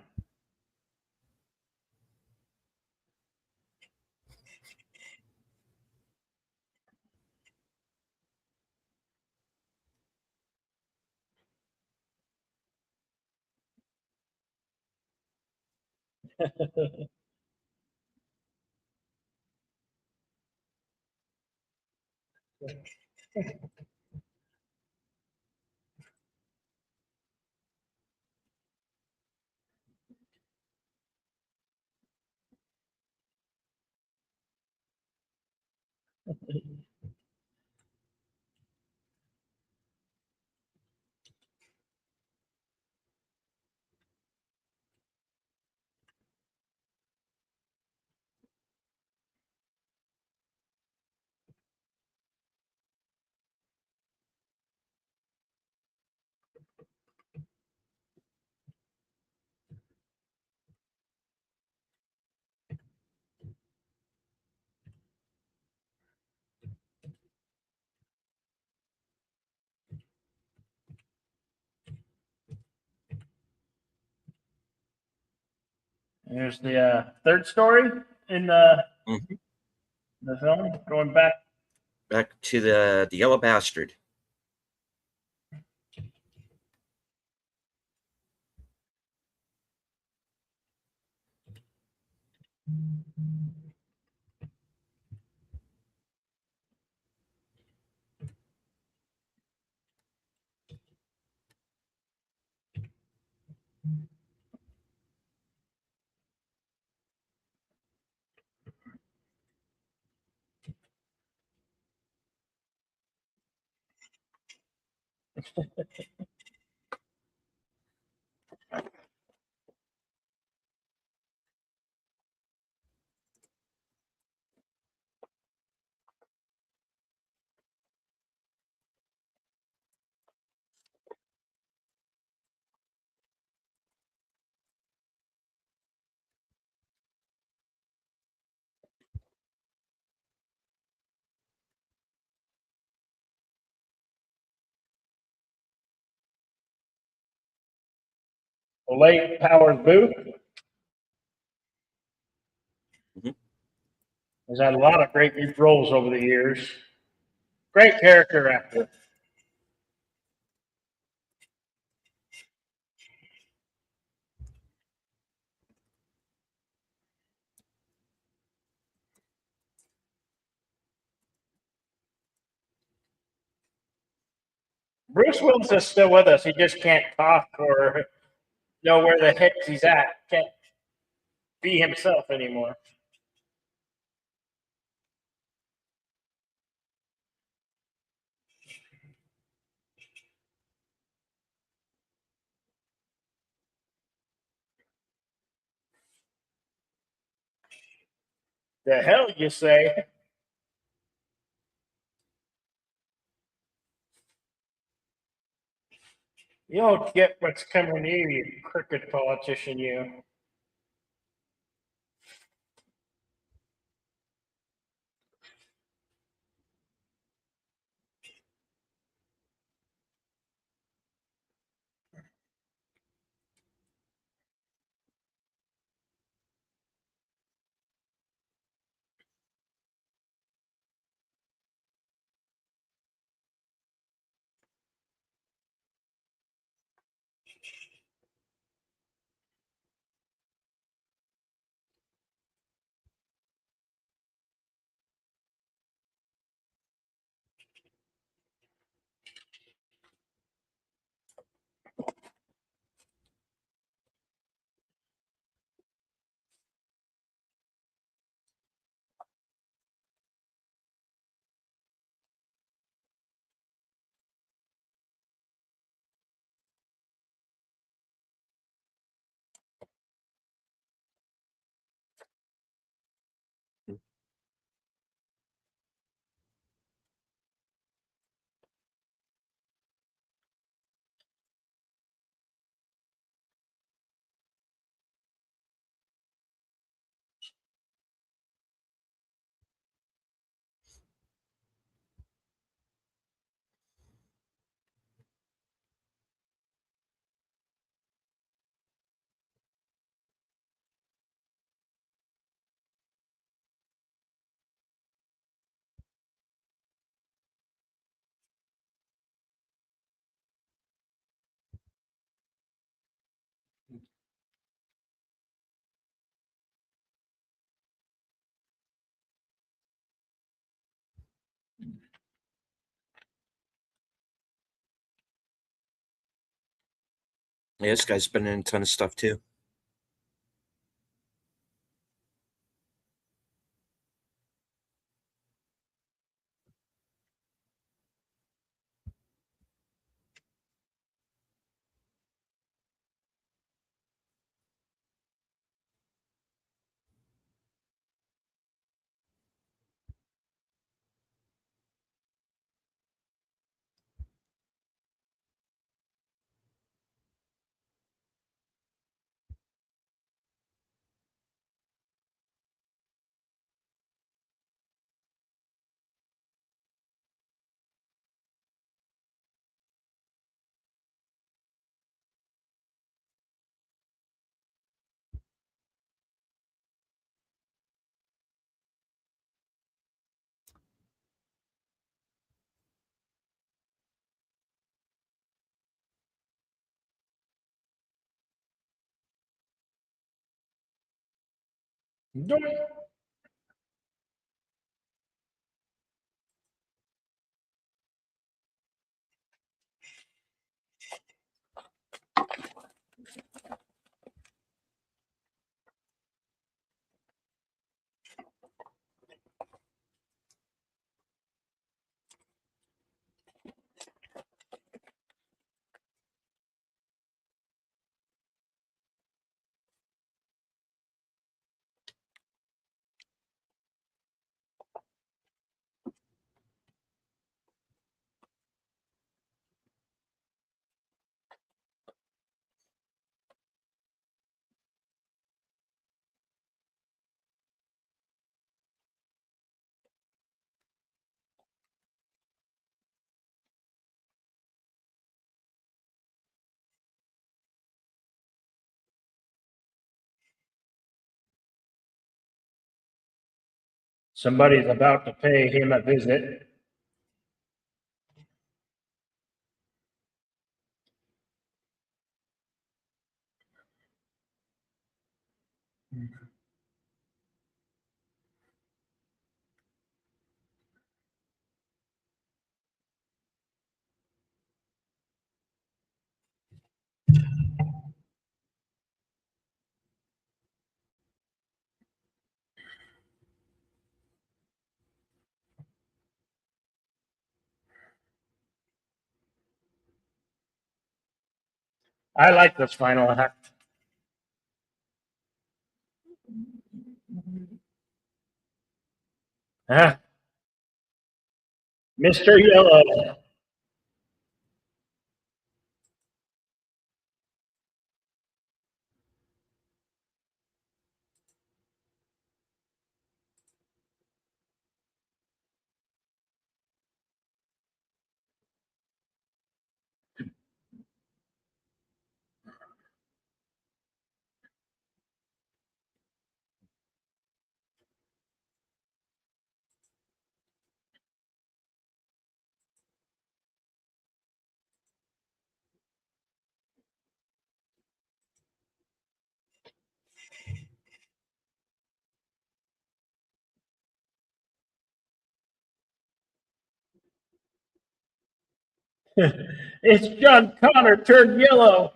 There's the third story in Mhm. the film, going back. Back to the yellow bastard. The late Howard Booth Mhm. has had a lot of great roles over the years. Great character actor. Bruce Willis is still with us. He just can't talk or know where the heck he's at. Can't be himself anymore. The hell you say? You don't get what's coming to you, you crooked politician, you. Yeah, this guy's been in a ton of stuff too. Somebody's about to pay him a visit. I like this final act. Ah, Mr. Yellow. It's John Connor turned yellow.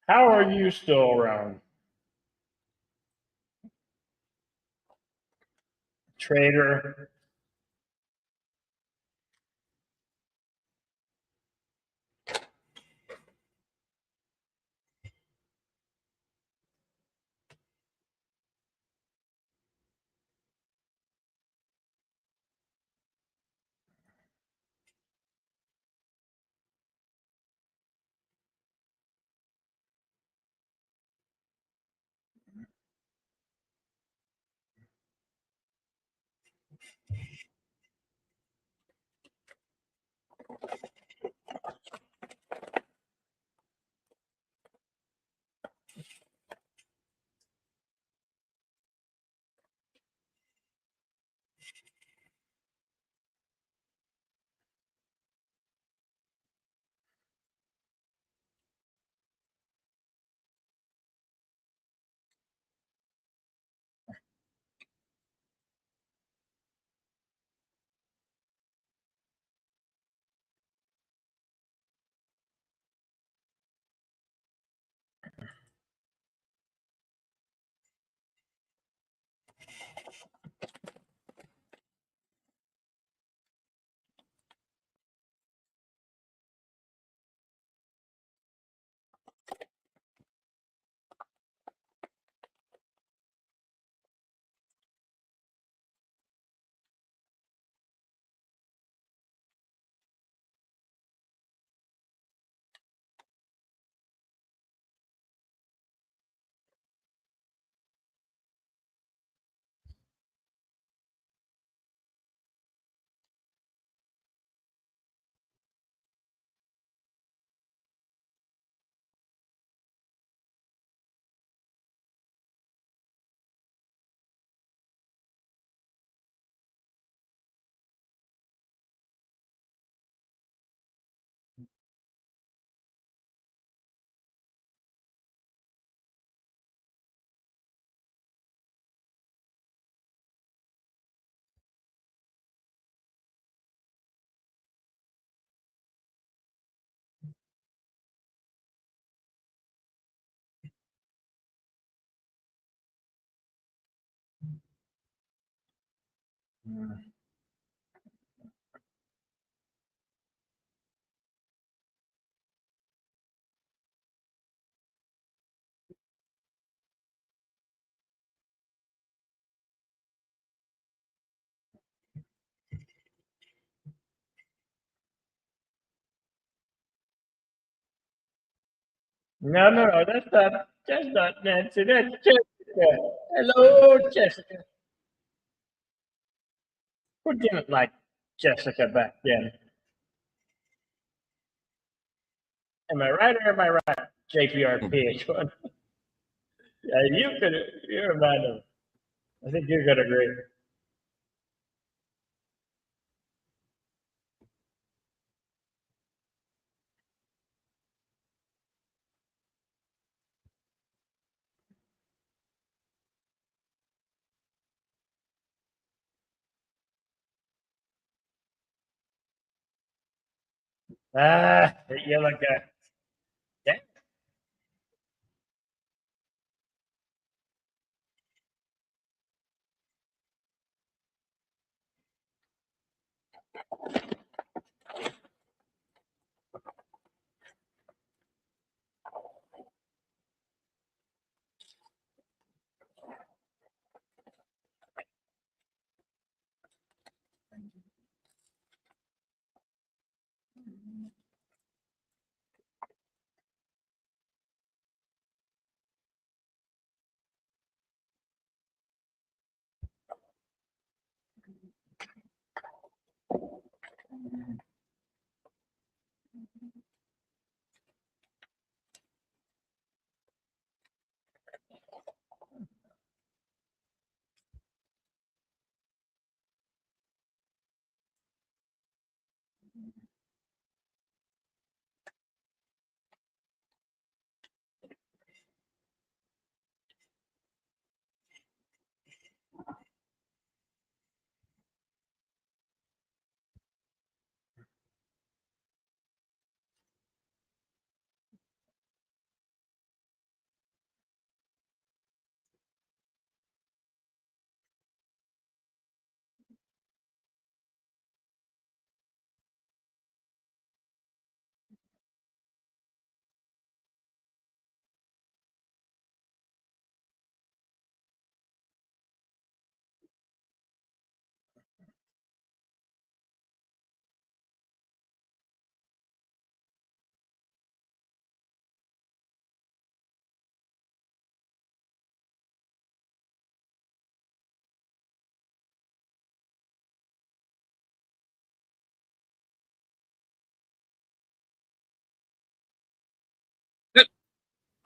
How are you still around? Traitor. No, no, no. That's not Nancy. That's Jessica. Hello, Jessica. Who didn't like Jessica back then? Am I right or am I right? JPRPH1. Yeah, you're a man of, I think you're going to agree. You're like a, yeah.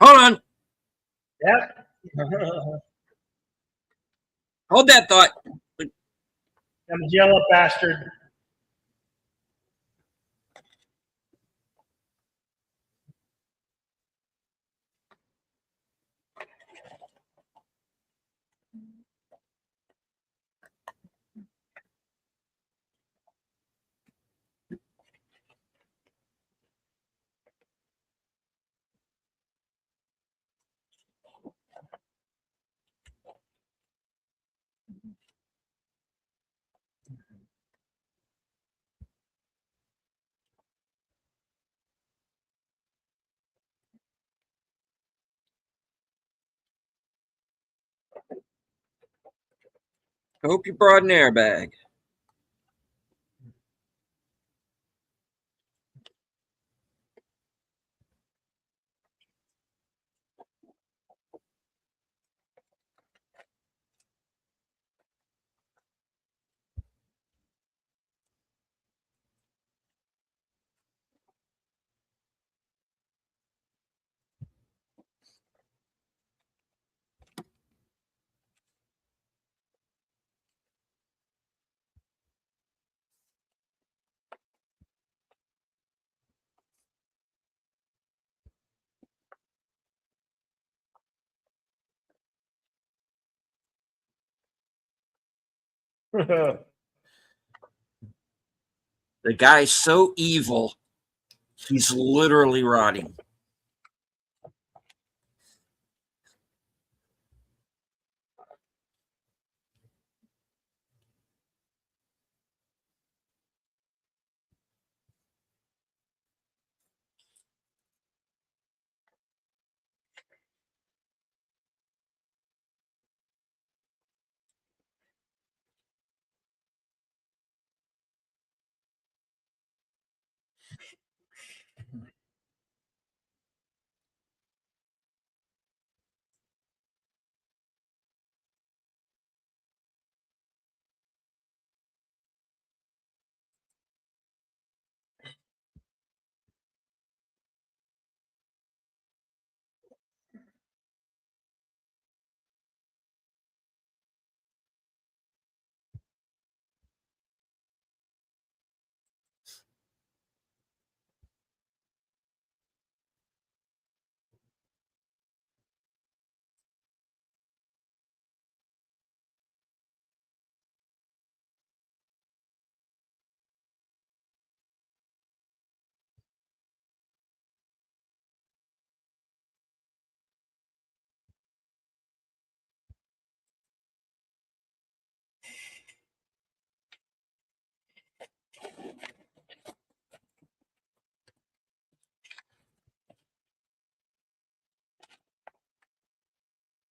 Hold on. Yep. Hold that thought. Them yellow bastard. Hope you brought an airbag. The guy's so evil, he's literally rotting.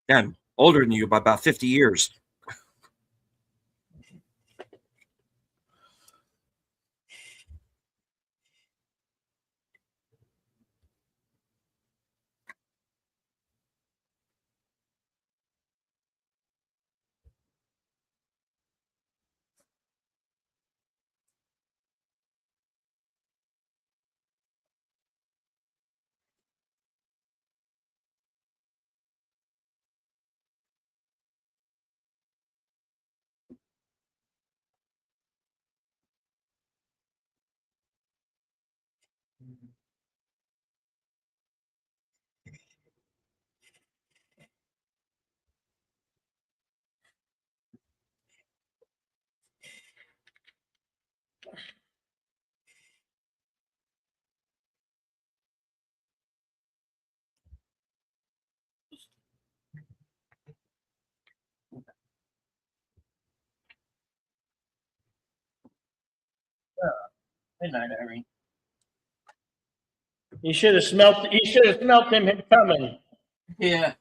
Yeah, I'm older than you by about 50 years. Good night, Irene. You should have smelt. You should have smelt him coming. Yeah.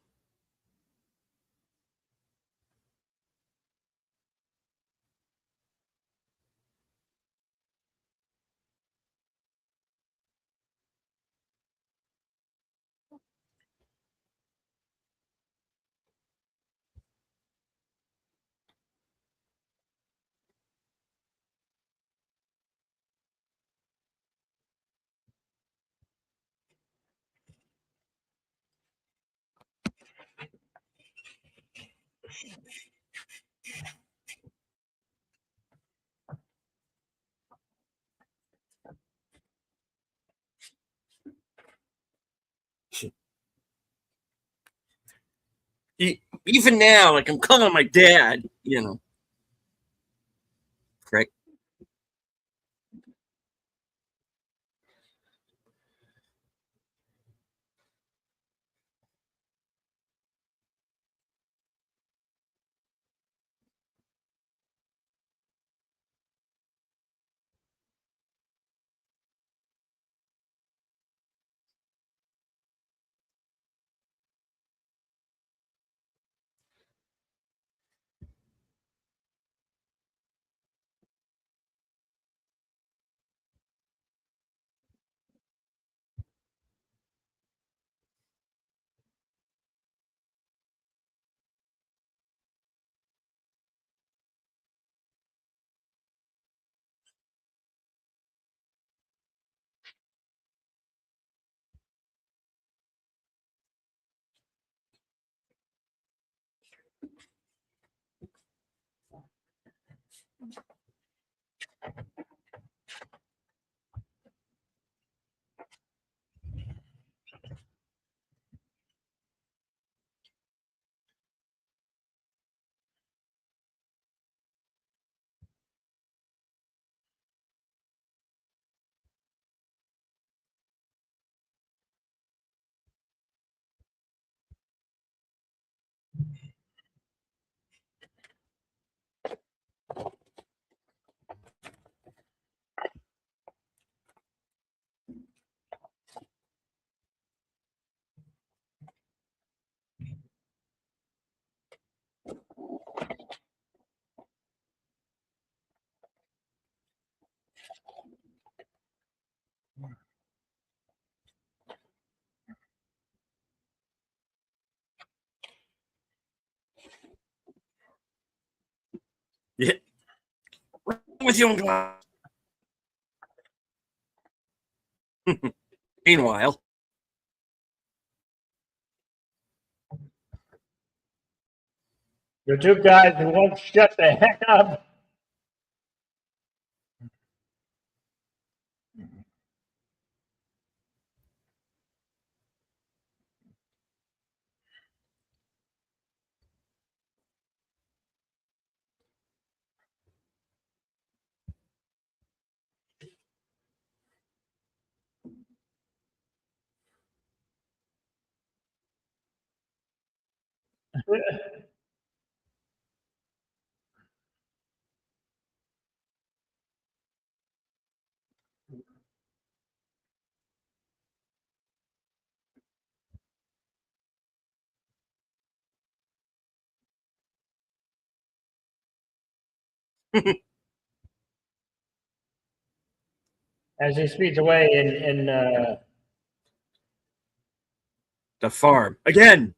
Even now, like I'm calling my dad, you know. Correct. Yeah. With you, meanwhile, You're two guys who won't shut the heck up. As he speeds away in the farm again.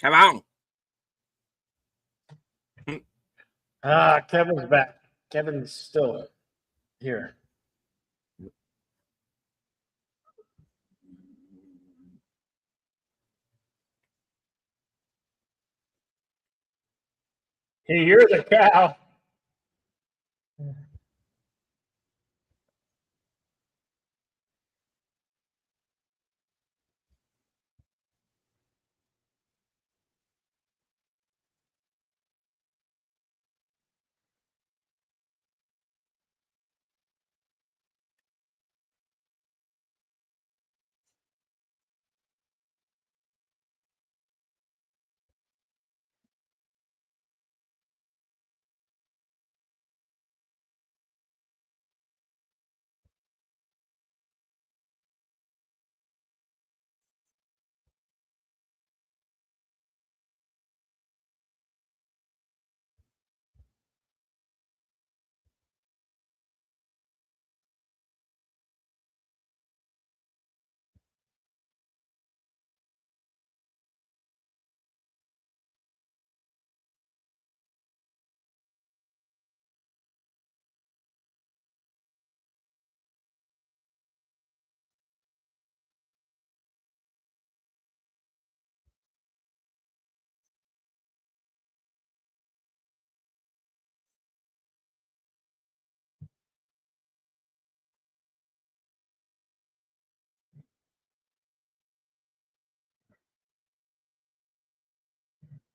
Come on. Kevin's back. Kevin's still here. Hey, you're the cow.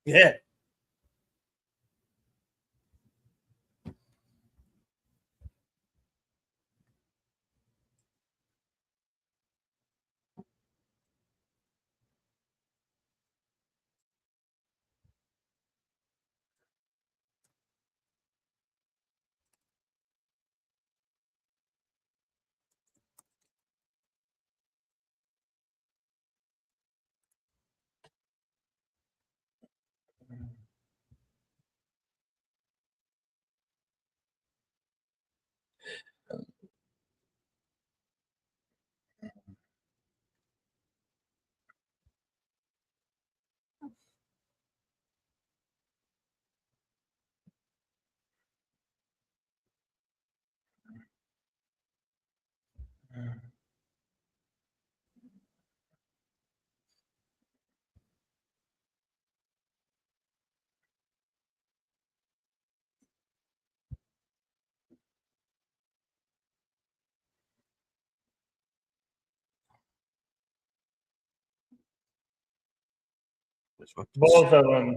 Yeah. Both of them.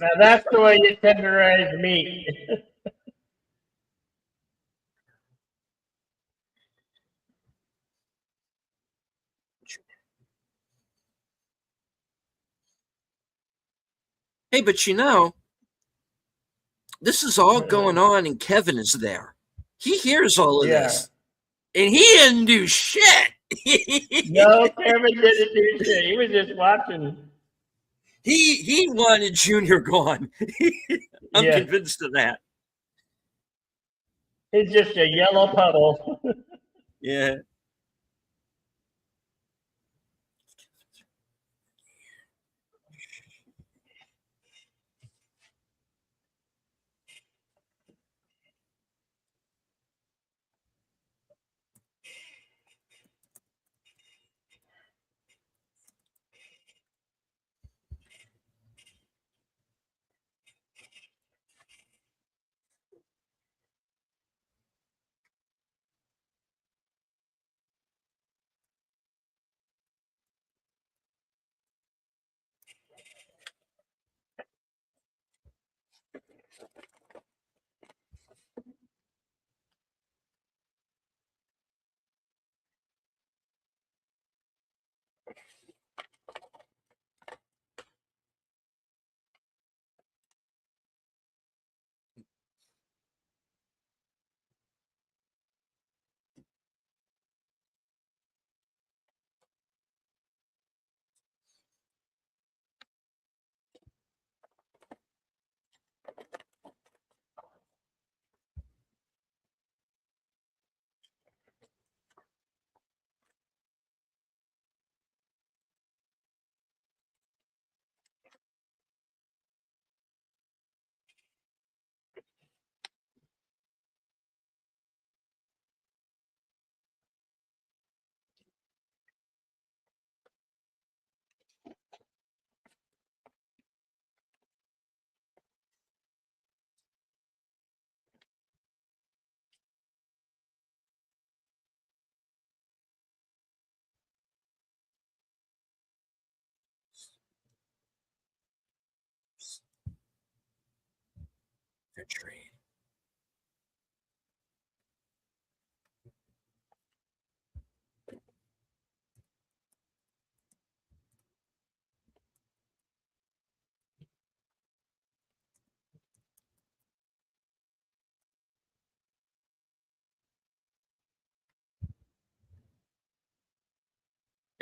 Now that's the way you tenderize meat. Hey, but this is all going on, and Kevin is there. He hears all of Yeah. this, and he didn't do shit. No, Kevin didn't do shit. He was just watching. He wanted Junior gone. I'm Yeah. convinced of that. He's just a yellow puddle. Yeah.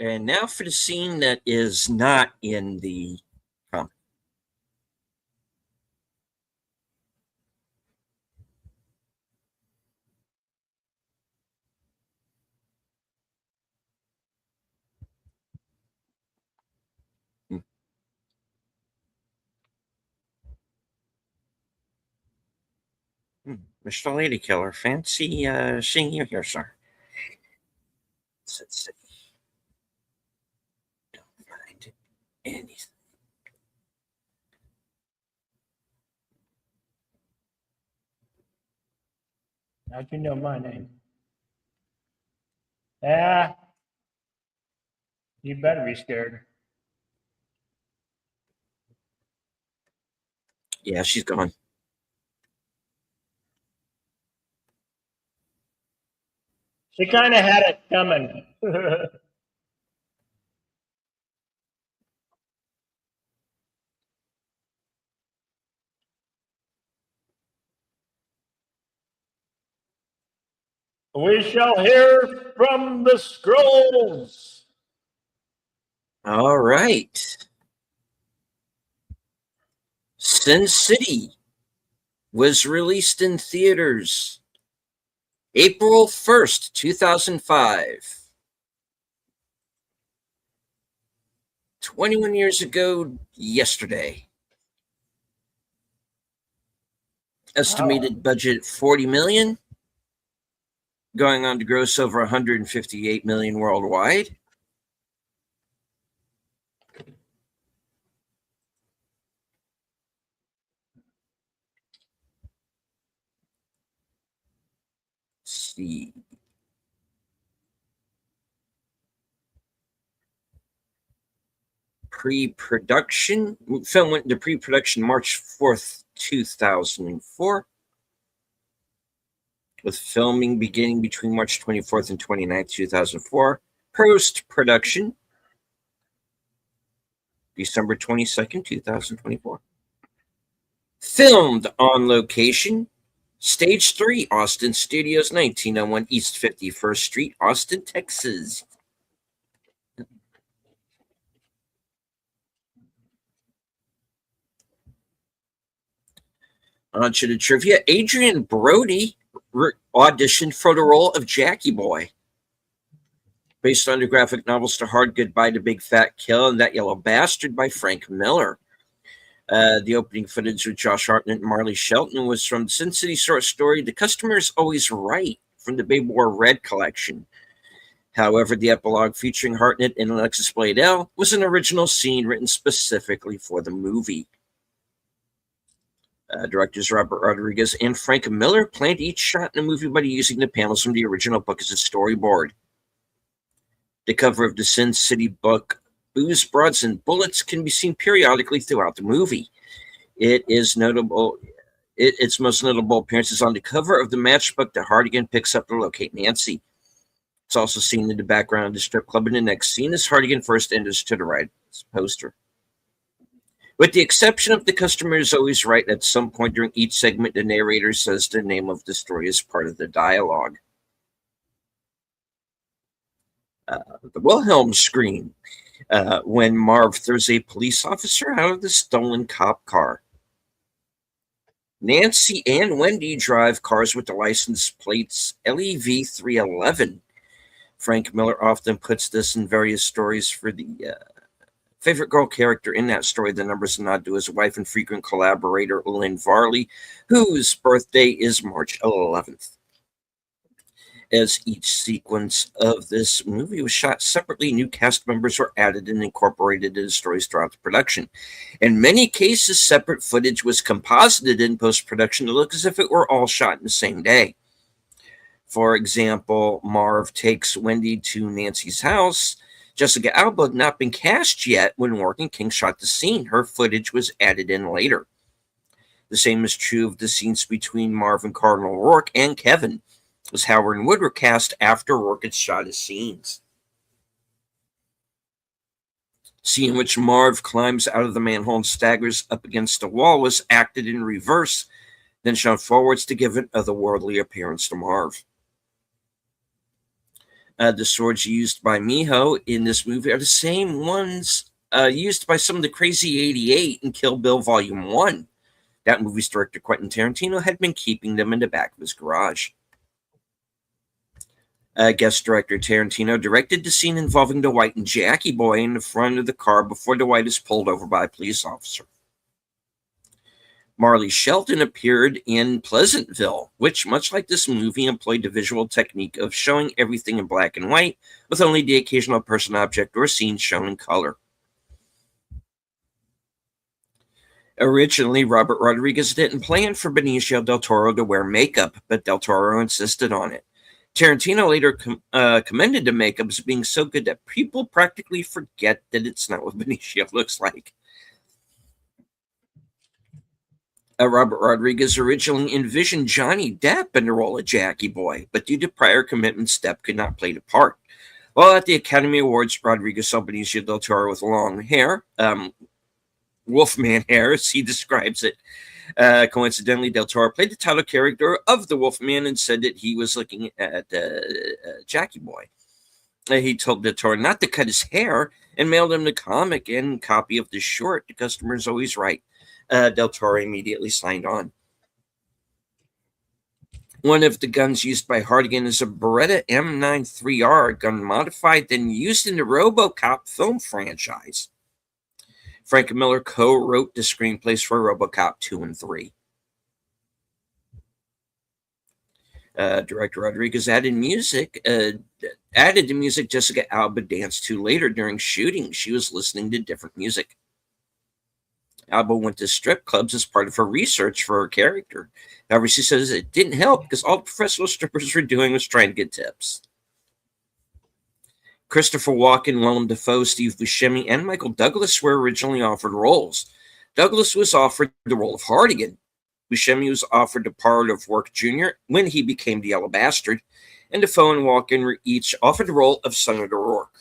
And now for the scene that is not in the comic. Mr. Lady Killer, fancy seeing you here, sir. Let's see. Don't find anything. How'd you know my name? Ah, you better be scared. Yeah, she's gone. She kind of had it coming. We shall hear from the scrolls. All right. Sin City was released in theaters April 1st, 2005. 21 years ago yesterday. Estimated budget 40 million, going on to gross over 158 million worldwide. Let's see. Pre-production. Film went into pre-production March 4th, 2004. With filming beginning between March 24th and 29th, 2004. Post-production December 22nd, 2024. Filmed on location Stage 3, Austin Studios, 1901 East 51st Street, Austin, Texas. On to the trivia. Adrian Brody auditioned for the role of Jackie Boy, based on the graphic novels To Hard Goodbye, To Big Fat Kill, and That Yellow Bastard by Frank Miller. The opening footage with Josh Hartnett and Marley Shelton was from the Sin City short story The Customer's Always Right from the Babe Wore Red collection. However, the epilogue featuring Hartnett and Alexis Bledel was an original scene written specifically for the movie. Directors Robert Rodriguez and Frank Miller planned each shot in the movie by using the panels from the original book as a storyboard. The cover of the Sin City book, Booze, Broads, and Bullets, can be seen periodically throughout the movie. Its most notable appearance is on the cover of the matchbook that Hardigan picks up to locate Nancy. It's also seen in the background of the strip club in the next scene as Hardigan first enters to the right poster. With the exception of The Customer Is Always Right, at some point during each segment, the narrator says the name of the story as part of the dialogue. The Wilhelm scream when Marv throws a police officer out of the stolen cop car. Nancy and Wendy drive cars with the license plates LEV 311. Frank Miller often puts this in various stories for the favorite girl character in that story. The numbers a nod to his wife and frequent collaborator, Lynn Varley, whose birthday is March 11th. As each sequence of this movie was shot separately, new cast members were added and incorporated into the stories throughout the production. In many cases, separate footage was composited in post-production to look as if it were all shot in the same day. For example, Marv takes Wendy to Nancy's house. Jessica Alba had not been cast yet when Morgan King shot the scene. Her footage was added in later. The same is true of the scenes between Marv and Cardinal Rourke and Kevin, as Howard and Wood were cast after Rourke had shot his scenes. Scene in which Marv climbs out of the manhole and staggers up against a wall was acted in reverse, then shown forwards to give an otherworldly appearance to Marv. The swords used by Miho in this movie are the same ones used by some of the Crazy 88 in Kill Bill Volume 1. That movie's director, Quentin Tarantino, had been keeping them in the back of his garage. Guest director Tarantino directed the scene involving Dwight and Jackie Boy in the front of the car before Dwight is pulled over by a police officer. Marley Shelton appeared in Pleasantville, which, much like this movie, employed the visual technique of showing everything in black and white, with only the occasional person, object, or scene shown in color. Originally, Robert Rodriguez didn't plan for Benicio del Toro to wear makeup, but del Toro insisted on it. Tarantino later commended the makeup as being so good that people practically forget that it's not what Benicio looks like. Robert Rodriguez originally envisioned Johnny Depp in the role of Jackie Boy, but due to prior commitments, Depp could not play the part. While at the Academy Awards, Rodriguez saw Benicio del Toro with long hair, Wolfman hair, as he describes it. Coincidentally, del Toro played the title character of the Wolfman and said that he was looking at Jackie Boy. He told del Toro not to cut his hair and mailed him the comic and copy of the short. The customer's always right. Del Toro immediately signed on. One of the guns used by Hardigan is a Beretta M93R, gun modified then used in the RoboCop film franchise. Frank Miller co-wrote the screenplays for RoboCop 2 and 3. Director Rodriguez added the music Jessica Alba danced to later during shooting. She was listening to different music. Alba went to strip clubs as part of her research for her character. However, she says it didn't help because all the professional strippers were doing was trying to get tips. Christopher Walken, Willem Dafoe, Steve Buscemi, and Michael Douglas were originally offered roles. Douglas was offered the role of Hardigan. Buscemi was offered the part of Rourke Jr. when he became the Yellow Bastard, and Dafoe and Walken were each offered the role of Senator Rourke.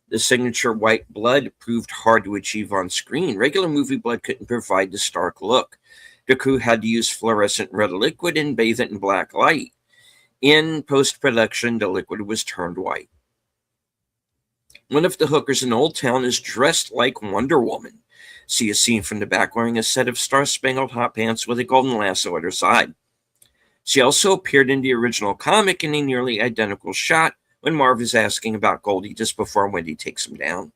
The signature white blood proved hard to achieve on screen. Regular movie blood couldn't provide the stark look. The crew had to use fluorescent red liquid and bathe it in black light. In post-production, the liquid was turned white. One of the hookers in Old Town is dressed like Wonder Woman. See a scene from the back wearing a set of star-spangled hot pants with a golden lasso at her side. She also appeared in the original comic in a nearly identical shot when Marv is asking about Goldie just before Wendy takes him down.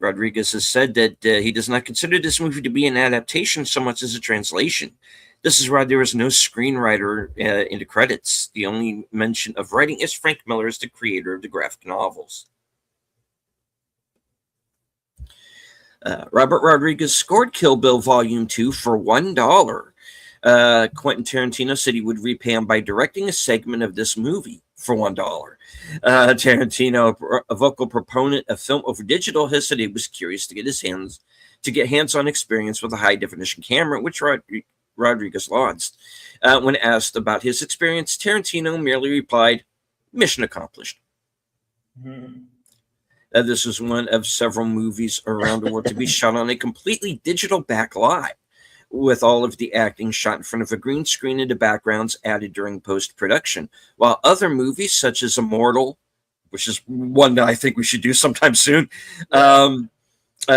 Rodriguez has said that he does not consider this movie to be an adaptation so much as a translation. This is why there is no screenwriter in the credits. The only mention of writing is Frank Miller as the creator of the graphic novels. Robert Rodriguez scored Kill Bill Volume 2 for $1. Quentin Tarantino said he would repay him by directing a segment of this movie for $1. Tarantino, a vocal proponent of film over digital, has said he was curious to get hands-on experience with a high-definition camera, which Rodriguez launched. When asked about his experience, Tarantino merely replied, "Mission accomplished." Mm-hmm. This was one of several movies around the world to be shot on a completely digital backlot, with all of the acting shot in front of a green screen and the backgrounds added during post-production. While other movies, such as Immortal, which is one that I think we should do sometime soon,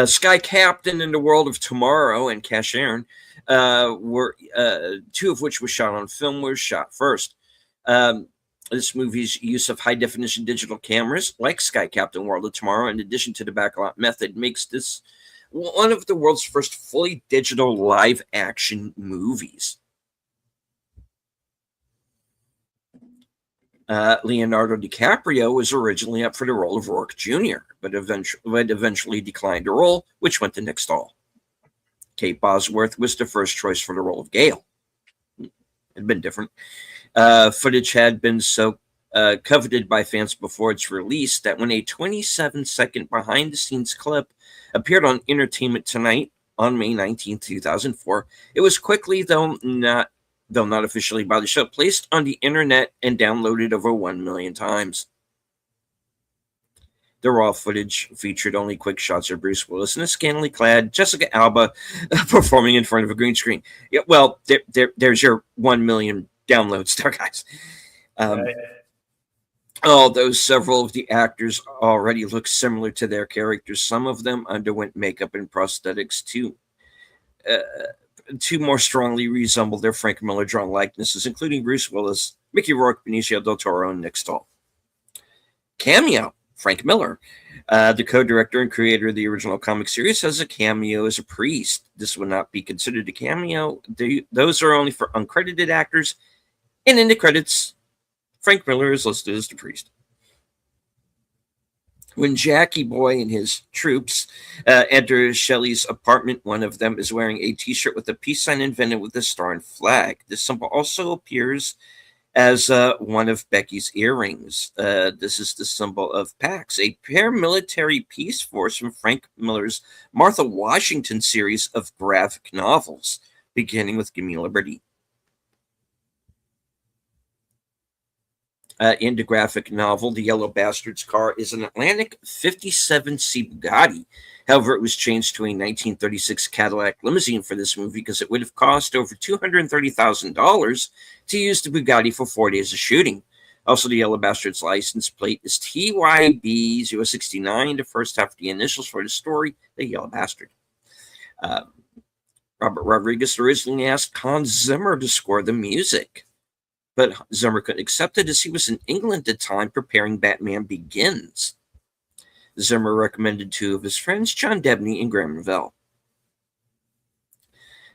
Sky Captain and the World of Tomorrow and Cashiern, were two of which were shot on film, were shot first. This movie's use of high-definition digital cameras, like Sky Captain World of Tomorrow, in addition to the backlot method, makes this one of the world's first fully digital live-action movies. Leonardo DiCaprio was originally up for the role of Rourke Jr., but eventually declined the role, which went to Nick Stahl. Kate Bosworth was the first choice for the role of Gale. It had been different. Footage had been so coveted by fans before its release that when a 27-second behind-the-scenes clip appeared on Entertainment Tonight, on May 19, 2004. It was quickly, though not officially by the show, placed on the internet and downloaded over 1 million times. The raw footage featured only quick shots of Bruce Willis and a scantily clad Jessica Alba performing in front of a green screen. Yeah, well, there's your 1 million downloads there, guys. Right. Although several of the actors already look similar to their characters, some of them underwent makeup and prosthetics to more strongly resemble their Frank Miller drawn likenesses, including Bruce Willis, Mickey Rourke, Benicio del Toro, and Nick Stahl. Cameo: Frank Miller, the co-director and creator of the original comic series, has a cameo as a priest. This would not be considered a cameo. Those are only for uncredited actors, and in the credits, Frank Miller is listed as the priest. When Jackie Boy and his troops enter Shelley's apartment, one of them is wearing a T-shirt with a peace sign invented with a star and flag. This symbol also appears as one of Becky's earrings. This is the symbol of PAX, a paramilitary peace force from Frank Miller's Martha Washington series of graphic novels, beginning with Gimme Liberty. In the graphic novel, the Yellow Bastard's car is an Atlantic 57C Bugatti. However, it was changed to a 1936 Cadillac limousine for this movie because it would have cost over $230,000 to use the Bugatti for 4 days of shooting. Also, the Yellow Bastard's license plate is TYB069, the first half of the initials for the story, The Yellow Bastard. Robert Rodriguez originally asked Hans Zimmer to score the music, but Zimmer couldn't accept it as he was in England at the time preparing Batman Begins. Zimmer recommended two of his friends, John Debney and Graham Revell.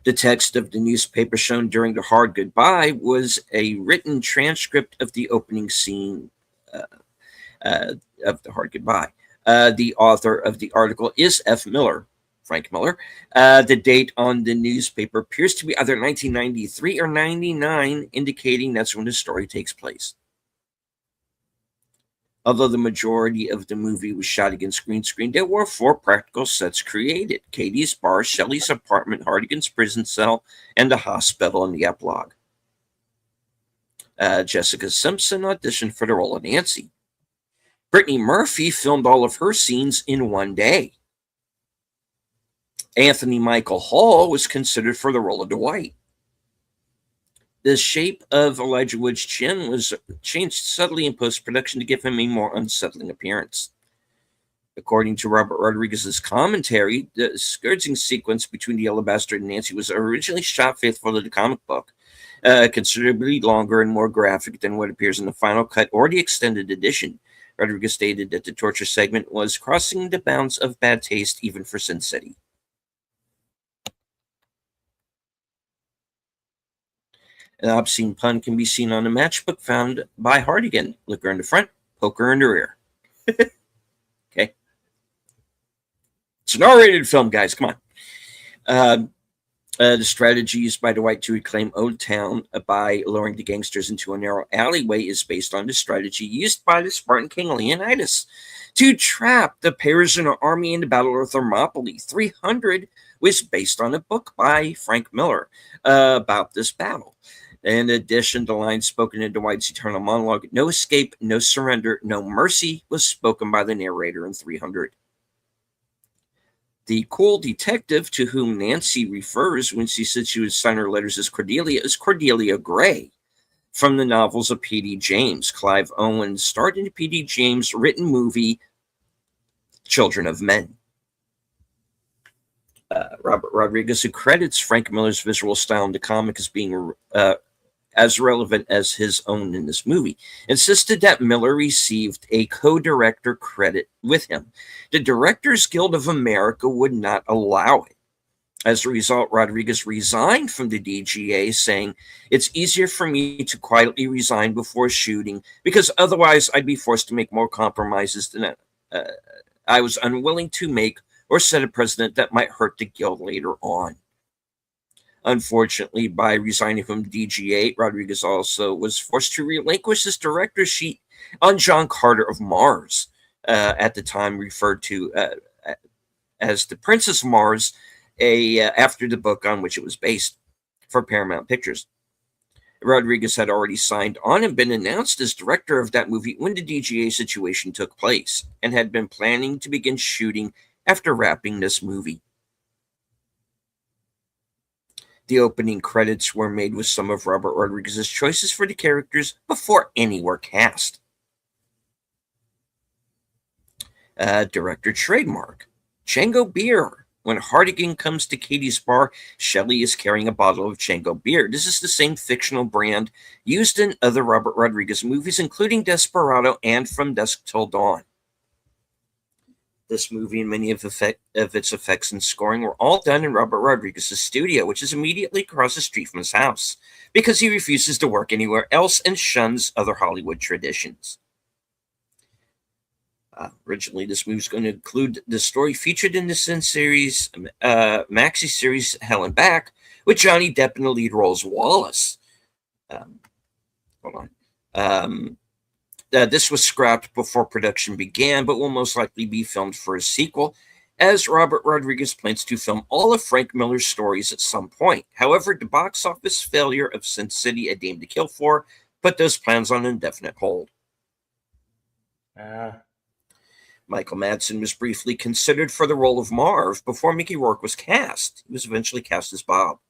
The text of the newspaper shown during The Hard Goodbye was a written transcript of the opening scene of The Hard Goodbye. The author of the article is F. Miller, Frank Miller. The date on the newspaper appears to be either 1993 or 99, indicating that's when the story takes place. Although the majority of the movie was shot against green screen, there were 4 practical sets created: Katie's bar, Shelley's apartment, Hardigan's prison cell, and the hospital in the epilogue. Jessica Simpson auditioned for the role of Nancy. Brittany Murphy filmed all of her scenes in 1 day. Anthony Michael Hall was considered for the role of Dwight. The shape of Elijah Wood's chin was changed subtly in post-production to give him a more unsettling appearance. According to Robert Rodriguez's commentary, the scourging sequence between the Yellow Bastard and Nancy was originally shot faithful to the comic book, considerably longer and more graphic than what appears in the final cut or the extended edition. Rodriguez stated that the torture segment was crossing the bounds of bad taste even for Sin City. An obscene pun can be seen on a matchbook found by Hardigan. Liquor in the front, poker in the rear. Okay. It's an R-rated film, guys. Come on. The strategy used by Dwight to reclaim Old Town by luring the gangsters into a narrow alleyway is based on the strategy used by the Spartan king Leonidas to trap the Persian army in the Battle of Thermopylae. 300 was based on a book by Frank Miller about this battle. In addition, the line spoken in Dwight's eternal monologue, "No escape, no surrender, no mercy," was spoken by the narrator in 300. The cool detective to whom Nancy refers when she said she would sign her letters as Cordelia is Cordelia Gray from the novels of P.D. James. Clive Owen starred in the P.D. James written movie Children of Men. Robert Rodriguez, who credits Frank Miller's visual style in the comic as being as relevant as his own in this movie, insisted that Miller received a co-director credit with him. The Directors Guild of America would not allow it. As a result, Rodriguez resigned from the DGA, saying, "It's easier for me to quietly resign before shooting because otherwise I'd be forced to make more compromises than I was unwilling to make or set a precedent that might hurt the guild later on." Unfortunately, by resigning from DGA, Rodriguez also was forced to relinquish his director's sheet on John Carter of Mars, at the time referred to as the Princess Mars, after the book on which it was based for Paramount Pictures. Rodriguez had already signed on and been announced as director of that movie when the DGA situation took place, and had been planning to begin shooting after wrapping this movie. The opening credits were made with some of Robert Rodriguez's choices for the characters before any were cast. Director trademark: Django beer. When Hartigan comes to Katie's bar, Shelley is carrying a bottle of Django beer. This is the same fictional brand used in other Robert Rodriguez movies, including Desperado and From Dusk Till Dawn. This movie and many of its effects and scoring were all done in Robert Rodriguez's studio, which is immediately across the street from his house, because he refuses to work anywhere else and shuns other Hollywood traditions. Originally, this movie was going to include the story featured in the Sin series, maxi series Hell and Back, with Johnny Depp in the lead role as Wallace. Hold on. This was scrapped before production began, but will most likely be filmed for a sequel, as Robert Rodriguez plans to film all of Frank Miller's stories at some point. However, the box office failure of Sin City: A Dame to Kill For put those plans on indefinite hold. Michael Madsen was briefly considered for the role of Marv before Mickey Rourke was cast. He was eventually cast as Bob.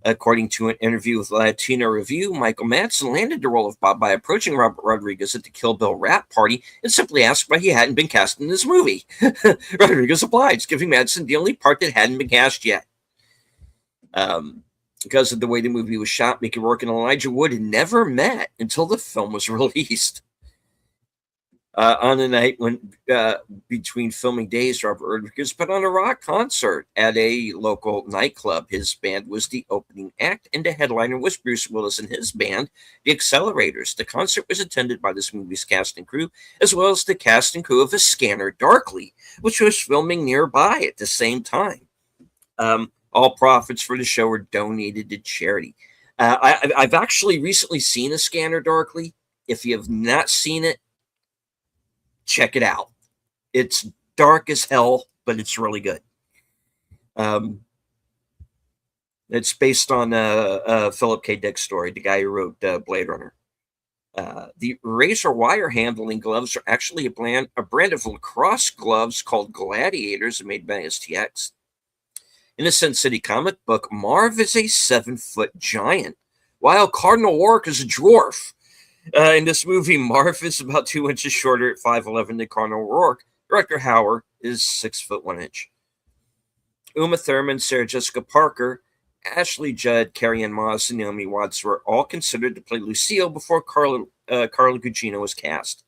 According to an interview with Latino Review, Michael Madsen landed the role of Bob by approaching Robert Rodriguez at the Kill Bill rap party and simply asked why he hadn't been cast in this movie. Rodriguez obliged, giving Madsen the only part that hadn't been cast yet. Because of the way the movie was shot, Mickey Rourke and Elijah Wood had never met until the film was released. On the night when between filming days, Robert Rodriguez put on a rock concert at a local nightclub. His band was the opening act, and the headliner was Bruce Willis and his band, the Accelerators. The concert was attended by this movie's cast and crew, as well as the cast and crew of A Scanner Darkly, which was filming nearby at the same time. All profits for the show were donated to charity. I've actually recently seen A Scanner Darkly. If you have not seen it, check it out. It's dark as hell, but it's really good. It's based on Philip K. Dick's story, the guy who wrote Blade Runner. The razor wire handling gloves are actually a brand of lacrosse gloves called Gladiators, made by STX. In the Sin City comic book, Marv is a 7-foot giant, while Cardinal Rourke is a dwarf. In this movie, Marv is about 2 inches shorter at 5'11" than Cardinal Rourke. Director Hauer is 6 foot 1 inch. Uma Thurman, Sarah Jessica Parker, Ashley Judd, Carrie Ann Moss, and Naomi Watts were all considered to play Lucille before Carla Gugino was cast.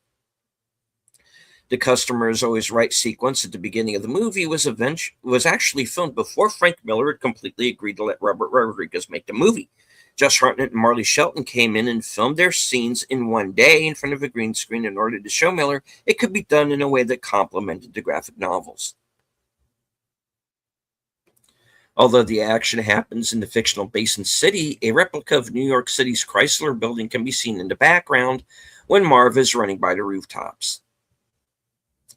The Customer Is Always Right sequence at the beginning of the movie was actually filmed before Frank Miller had completely agreed to let Robert Rodriguez make the movie. Josh Hartnett and Marley Shelton came in and filmed their scenes in one day in front of a green screen in order to show Miller it could be done in a way that complemented the graphic novels. Although the action happens in the fictional Basin City, a replica of New York City's Chrysler Building can be seen in the background when Marv is running by the rooftops.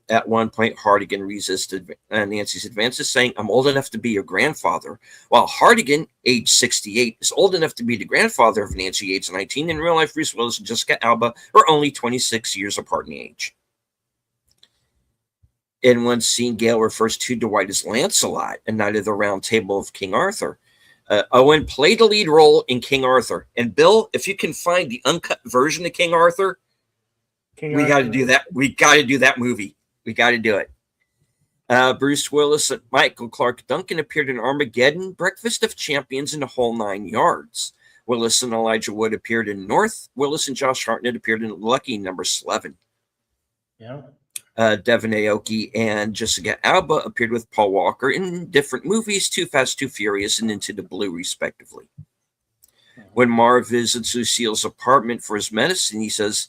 At one point, Hartigan resisted Nancy's advances, saying, "I'm old enough to be your grandfather," while Hartigan, age 68, is old enough to be the grandfather of Nancy, age 19. In real life, Bruce Willis and Jessica Alba are only 26 years apart in age. In one scene, Gale refers to Dwight as Lancelot, a knight of the Round Table of King Arthur. Owen played the lead role in King Arthur. And Bill, if you can find the uncut version of King Arthur, we got to do that. We got to do that movie. We got to do it. Bruce Willis and Michael Clark Duncan appeared in Armageddon, Breakfast of Champions, and The Whole Nine Yards. Willis and Elijah Wood appeared in North. Willis and Josh Hartnett appeared in Lucky Number 11. Yeah. Devin Aoki and Jessica Alba appeared with Paul Walker in different movies, Too Fast, Too Furious, and Into the Blue, respectively. When Marv visits Lucille's apartment for his medicine, he says,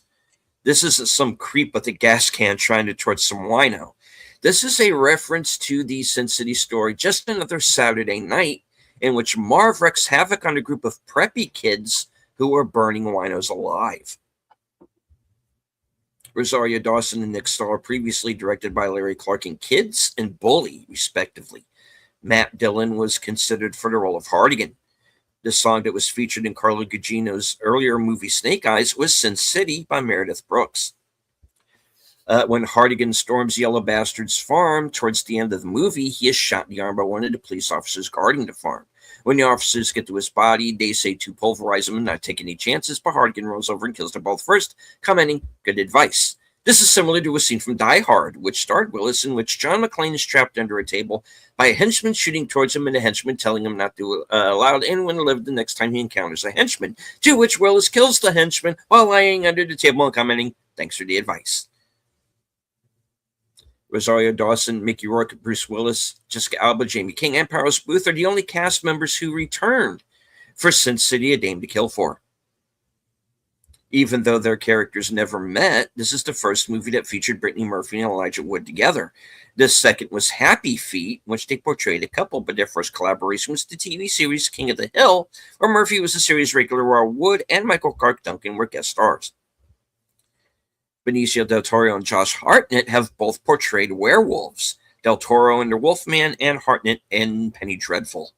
"This isn't some creep with a gas can trying to torch some wino." This is a reference to the Sin City story, Just Another Saturday Night, in which Marv wreaks havoc on a group of preppy kids who are burning winos alive. Rosario Dawson and Nick Stahl, previously directed by Larry Clark in Kids and Bully, respectively. Matt Dillon was considered for the role of Hardigan. The song that was featured in Carla Gugino's earlier movie Snake Eyes was Sin City by Meredith Brooks. When Hardigan storms Yellow Bastard's farm towards the end of the movie, he is shot in the arm by one of the police officers guarding the farm. When the officers get to his body, they say to pulverize him and not take any chances, but Hardigan rolls over and kills them both first, commenting, "Good advice." This is similar to a scene from Die Hard, which starred Willis, in which John McClane is trapped under a table by a henchman shooting towards him and a henchman telling him not to allow anyone to live the next time he encounters a henchman, to which Willis kills the henchman while lying under the table and commenting, "Thanks for the advice." Rosario Dawson, Mickey Rourke, Bruce Willis, Jessica Alba, Jamie King, and Paris Booth are the only cast members who returned for Sin City, A Dame to Kill For. Even though their characters never met, this is the first movie that featured Brittany Murphy and Elijah Wood together. The second was Happy Feet, in which they portrayed a couple, but their first collaboration was the TV series King of the Hill, where Murphy was a series regular while Wood and Michael Clark Duncan were guest stars. Benicio del Toro and Josh Hartnett have both portrayed werewolves, Del Toro in The Wolfman and Hartnett in Penny Dreadful.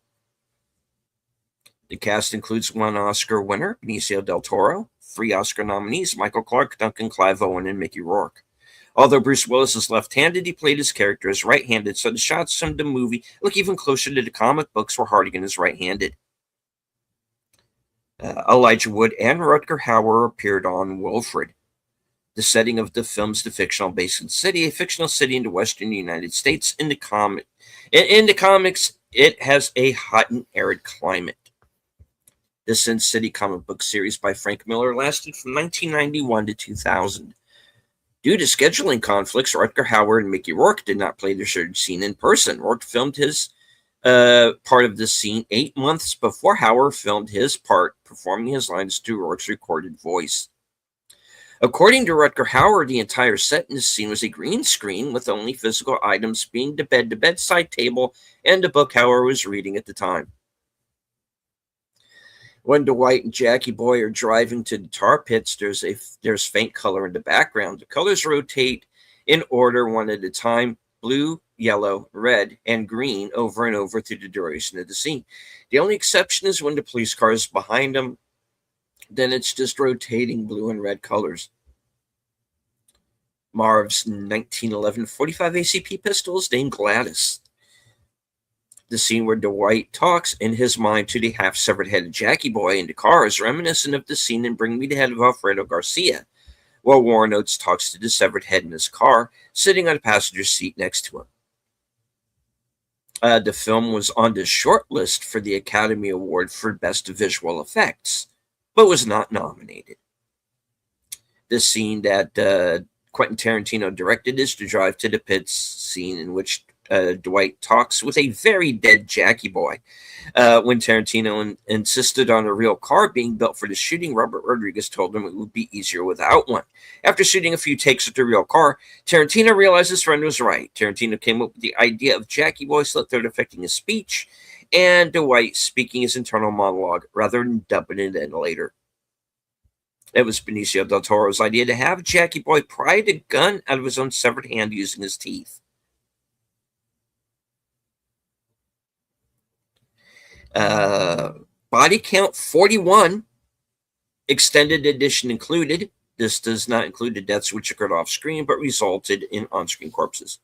The cast includes one Oscar winner, Benicio del Toro, 3 Oscar nominees, Michael Clark Duncan, Clive Owen, and Mickey Rourke. Although Bruce Willis is left-handed, he played his character as right-handed, so the shots from the movie look even closer to the comic books where Hardigan is right-handed. Elijah Wood and Rutger Hauer appeared on Wilfred. The setting of the film's the fictional Basin City, a fictional city in the western United States. In the comics, it has a hot and arid climate. The Sin City comic book series by Frank Miller lasted from 1991 to 2000. Due to scheduling conflicts, Rutger Hauer and Mickey Rourke did not play the shared scene in person. Rourke filmed his part of the scene 8 months before Hauer filmed his part, performing his lines through Rourke's recorded voice. According to Rutger Hauer, the entire set in this scene was a green screen, with only physical items being the bed, the bedside table, and the book Hauer was reading at the time. When Dwight and Jackie Boy are driving to the tar pits, there's faint color in the background. The colors rotate in order one at a time: blue, yellow, red, and green over and over through the duration of the scene. The only exception is when the police car is behind them. Then it's just rotating blue and red colors. Marv's 1911 45 ACP pistol is named Gladys. The scene where Dwight talks in his mind to the half-severed head of Jackie Boy in the car is reminiscent of the scene in Bring Me the Head of Alfredo Garcia, while Warren Oates talks to the severed head in his car, sitting on the passenger seat next to him. The film was on the short list for the Academy Award for Best Visual Effects, but was not nominated. The scene that Quentin Tarantino directed is the Drive to the Pits scene, in which Dwight talks with a very dead Jackie Boy. When Tarantino insisted on a real car being built for the shooting, Robert Rodriguez told him it would be easier without one. After shooting a few takes with the real car, Tarantino realized his friend was right. Tarantino came up with the idea of Jackie Boy slit throat affecting his speech, and Dwight speaking his internal monologue rather than dubbing it in later. It was Benicio del Toro's idea to have Jackie Boy pry the gun out of his own severed hand using his teeth. Body count 41, extended edition included. This does not include the deaths which occurred off screen but resulted in on-screen corpses.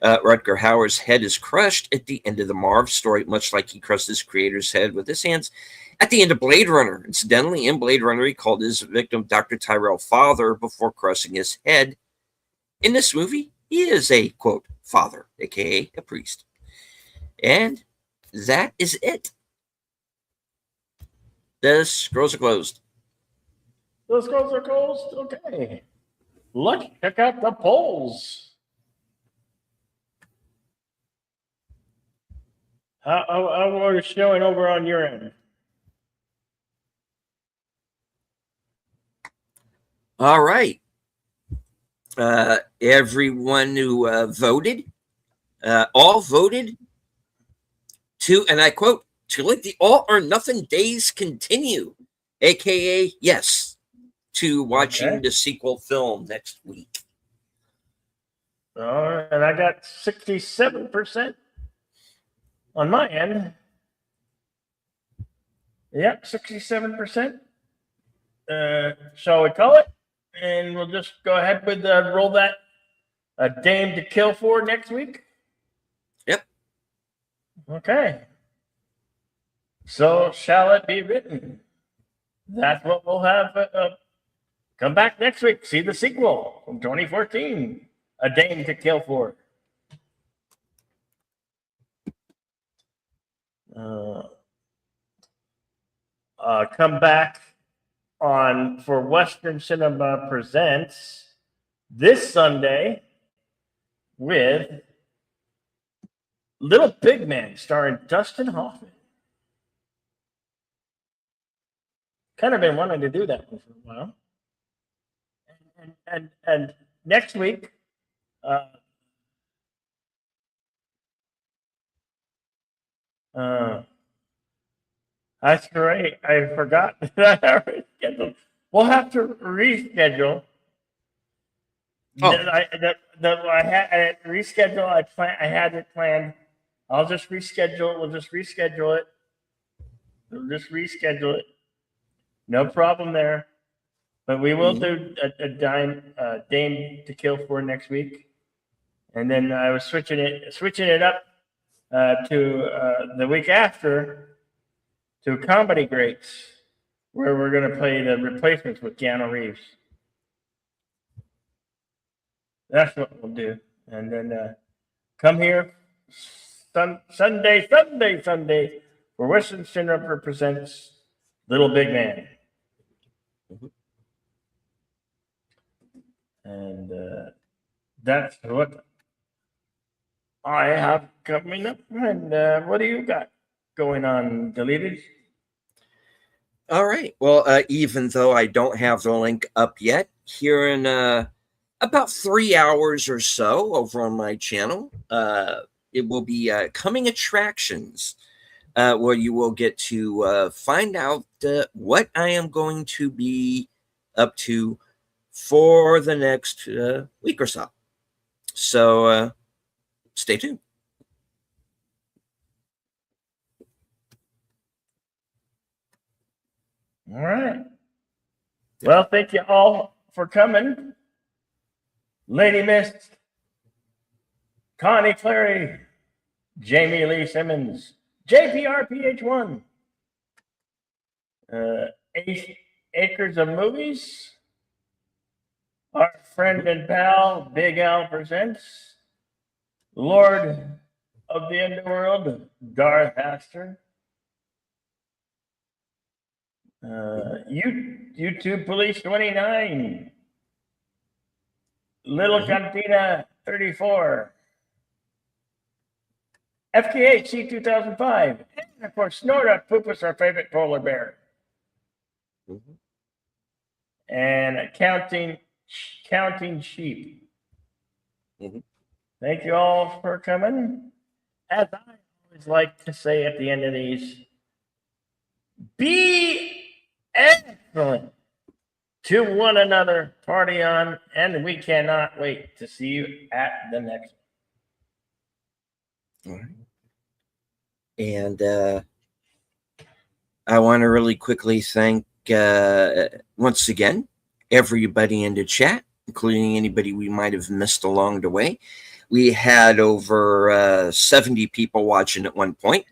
Rutger Hauer's head is crushed at the end of the Marv story, much like he crushed his creator's head with his hands at the end of Blade Runner. Incidentally, in Blade Runner, he called his victim Dr. Tyrell father before crushing his head. In this movie, he is a, quote, father, aka a priest. And that is it. The scrolls are closed. The scrolls are closed. Okay. Let's check out the polls. How are we showing over on your end? All right. Everyone who voted, all voted to, and I quote, to let the all or nothing days continue, aka yes, to watching the sequel film next week. And I got 67% on my end. Yep, 67%. Shall we call it? And we'll just go ahead with roll that Dame to kill for next week. Yep. Okay. So shall it be written? That's what we'll have. Come back next week. See the sequel from 2014. A Dame to kill for. Come back on for Western Cinema Presents this Sunday with Little Big Man starring Dustin Hoffman. Kind of been wanting to do that one for a while. And next week, that's great. I forgot that I rescheduled. We'll have to reschedule. Oh. I had reschedule. I had it planned. I'll just reschedule. We'll just reschedule it. We'll just reschedule it. No problem there. But we will do a Dame to kill for next week, and then I was switching it up to the week after to Comedy Greats, where we're going to play the replacements with Keanu Reeves. That's what we'll do, and then come here Sunday for Western Cinema Presents Little Big Man. And that's what I have coming up. And what do you got going on, Deleted? All right. Well, even though I don't have the link up yet, here in about 3 hours or so over on my channel, it will be Coming Attractions, where you will get to find out what I am going to be up to for the next week or so. So stay tuned. All right. Well, thank you all for coming. Lady Mist, Connie Clary, Jamie Lee Simmons, JPRPH1, Acres of Movies, our friend and pal, Big Al Presents, Lord of the Underworld, Darth Astor, YouTube Police 29, Little Cantina 34, FKHC 2005, and of course, Snorta Poopus, our favorite polar bear. And Counting Sheep. Thank you all for coming. As I always like to say at the end of these, be excellent to one another, party on, and we cannot wait to see you at the next one. All right. And I want to really quickly thank, once again, everybody in the chat, including anybody we might have missed along the way. We had over 70 people watching at one point.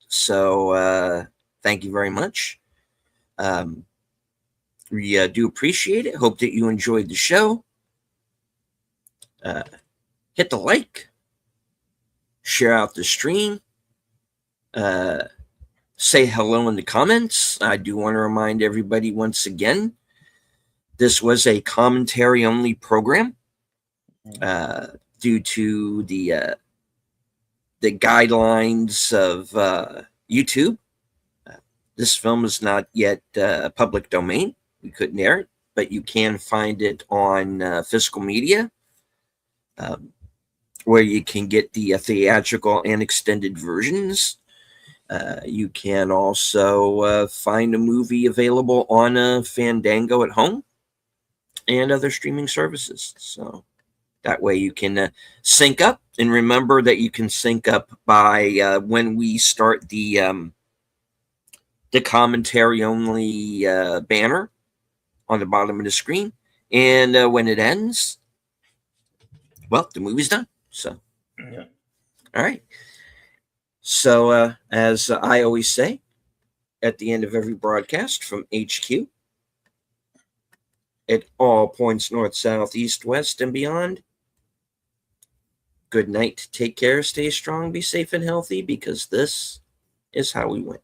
So thank you very much. We do appreciate it. Hope that you enjoyed the show. Hit the like. Share out the stream. Say hello in the comments. I do want to remind everybody once again, this was a commentary-only program due to the guidelines of YouTube. This film is not yet public domain. We couldn't air it, but you can find it on physical media, where you can get the theatrical and extended versions. You can also find a movie available on Fandango at home and other streaming services. So That way you can sync up. And remember that you can sync up by when we start the commentary only banner on the bottom of the screen. And when it ends, well, the movie's done. So, Yeah. All right. So, as I always say at the end of every broadcast from HQ, at all points north, south, east, west, and beyond, good night. Take care. Stay strong. Be safe and healthy, because this is how we win.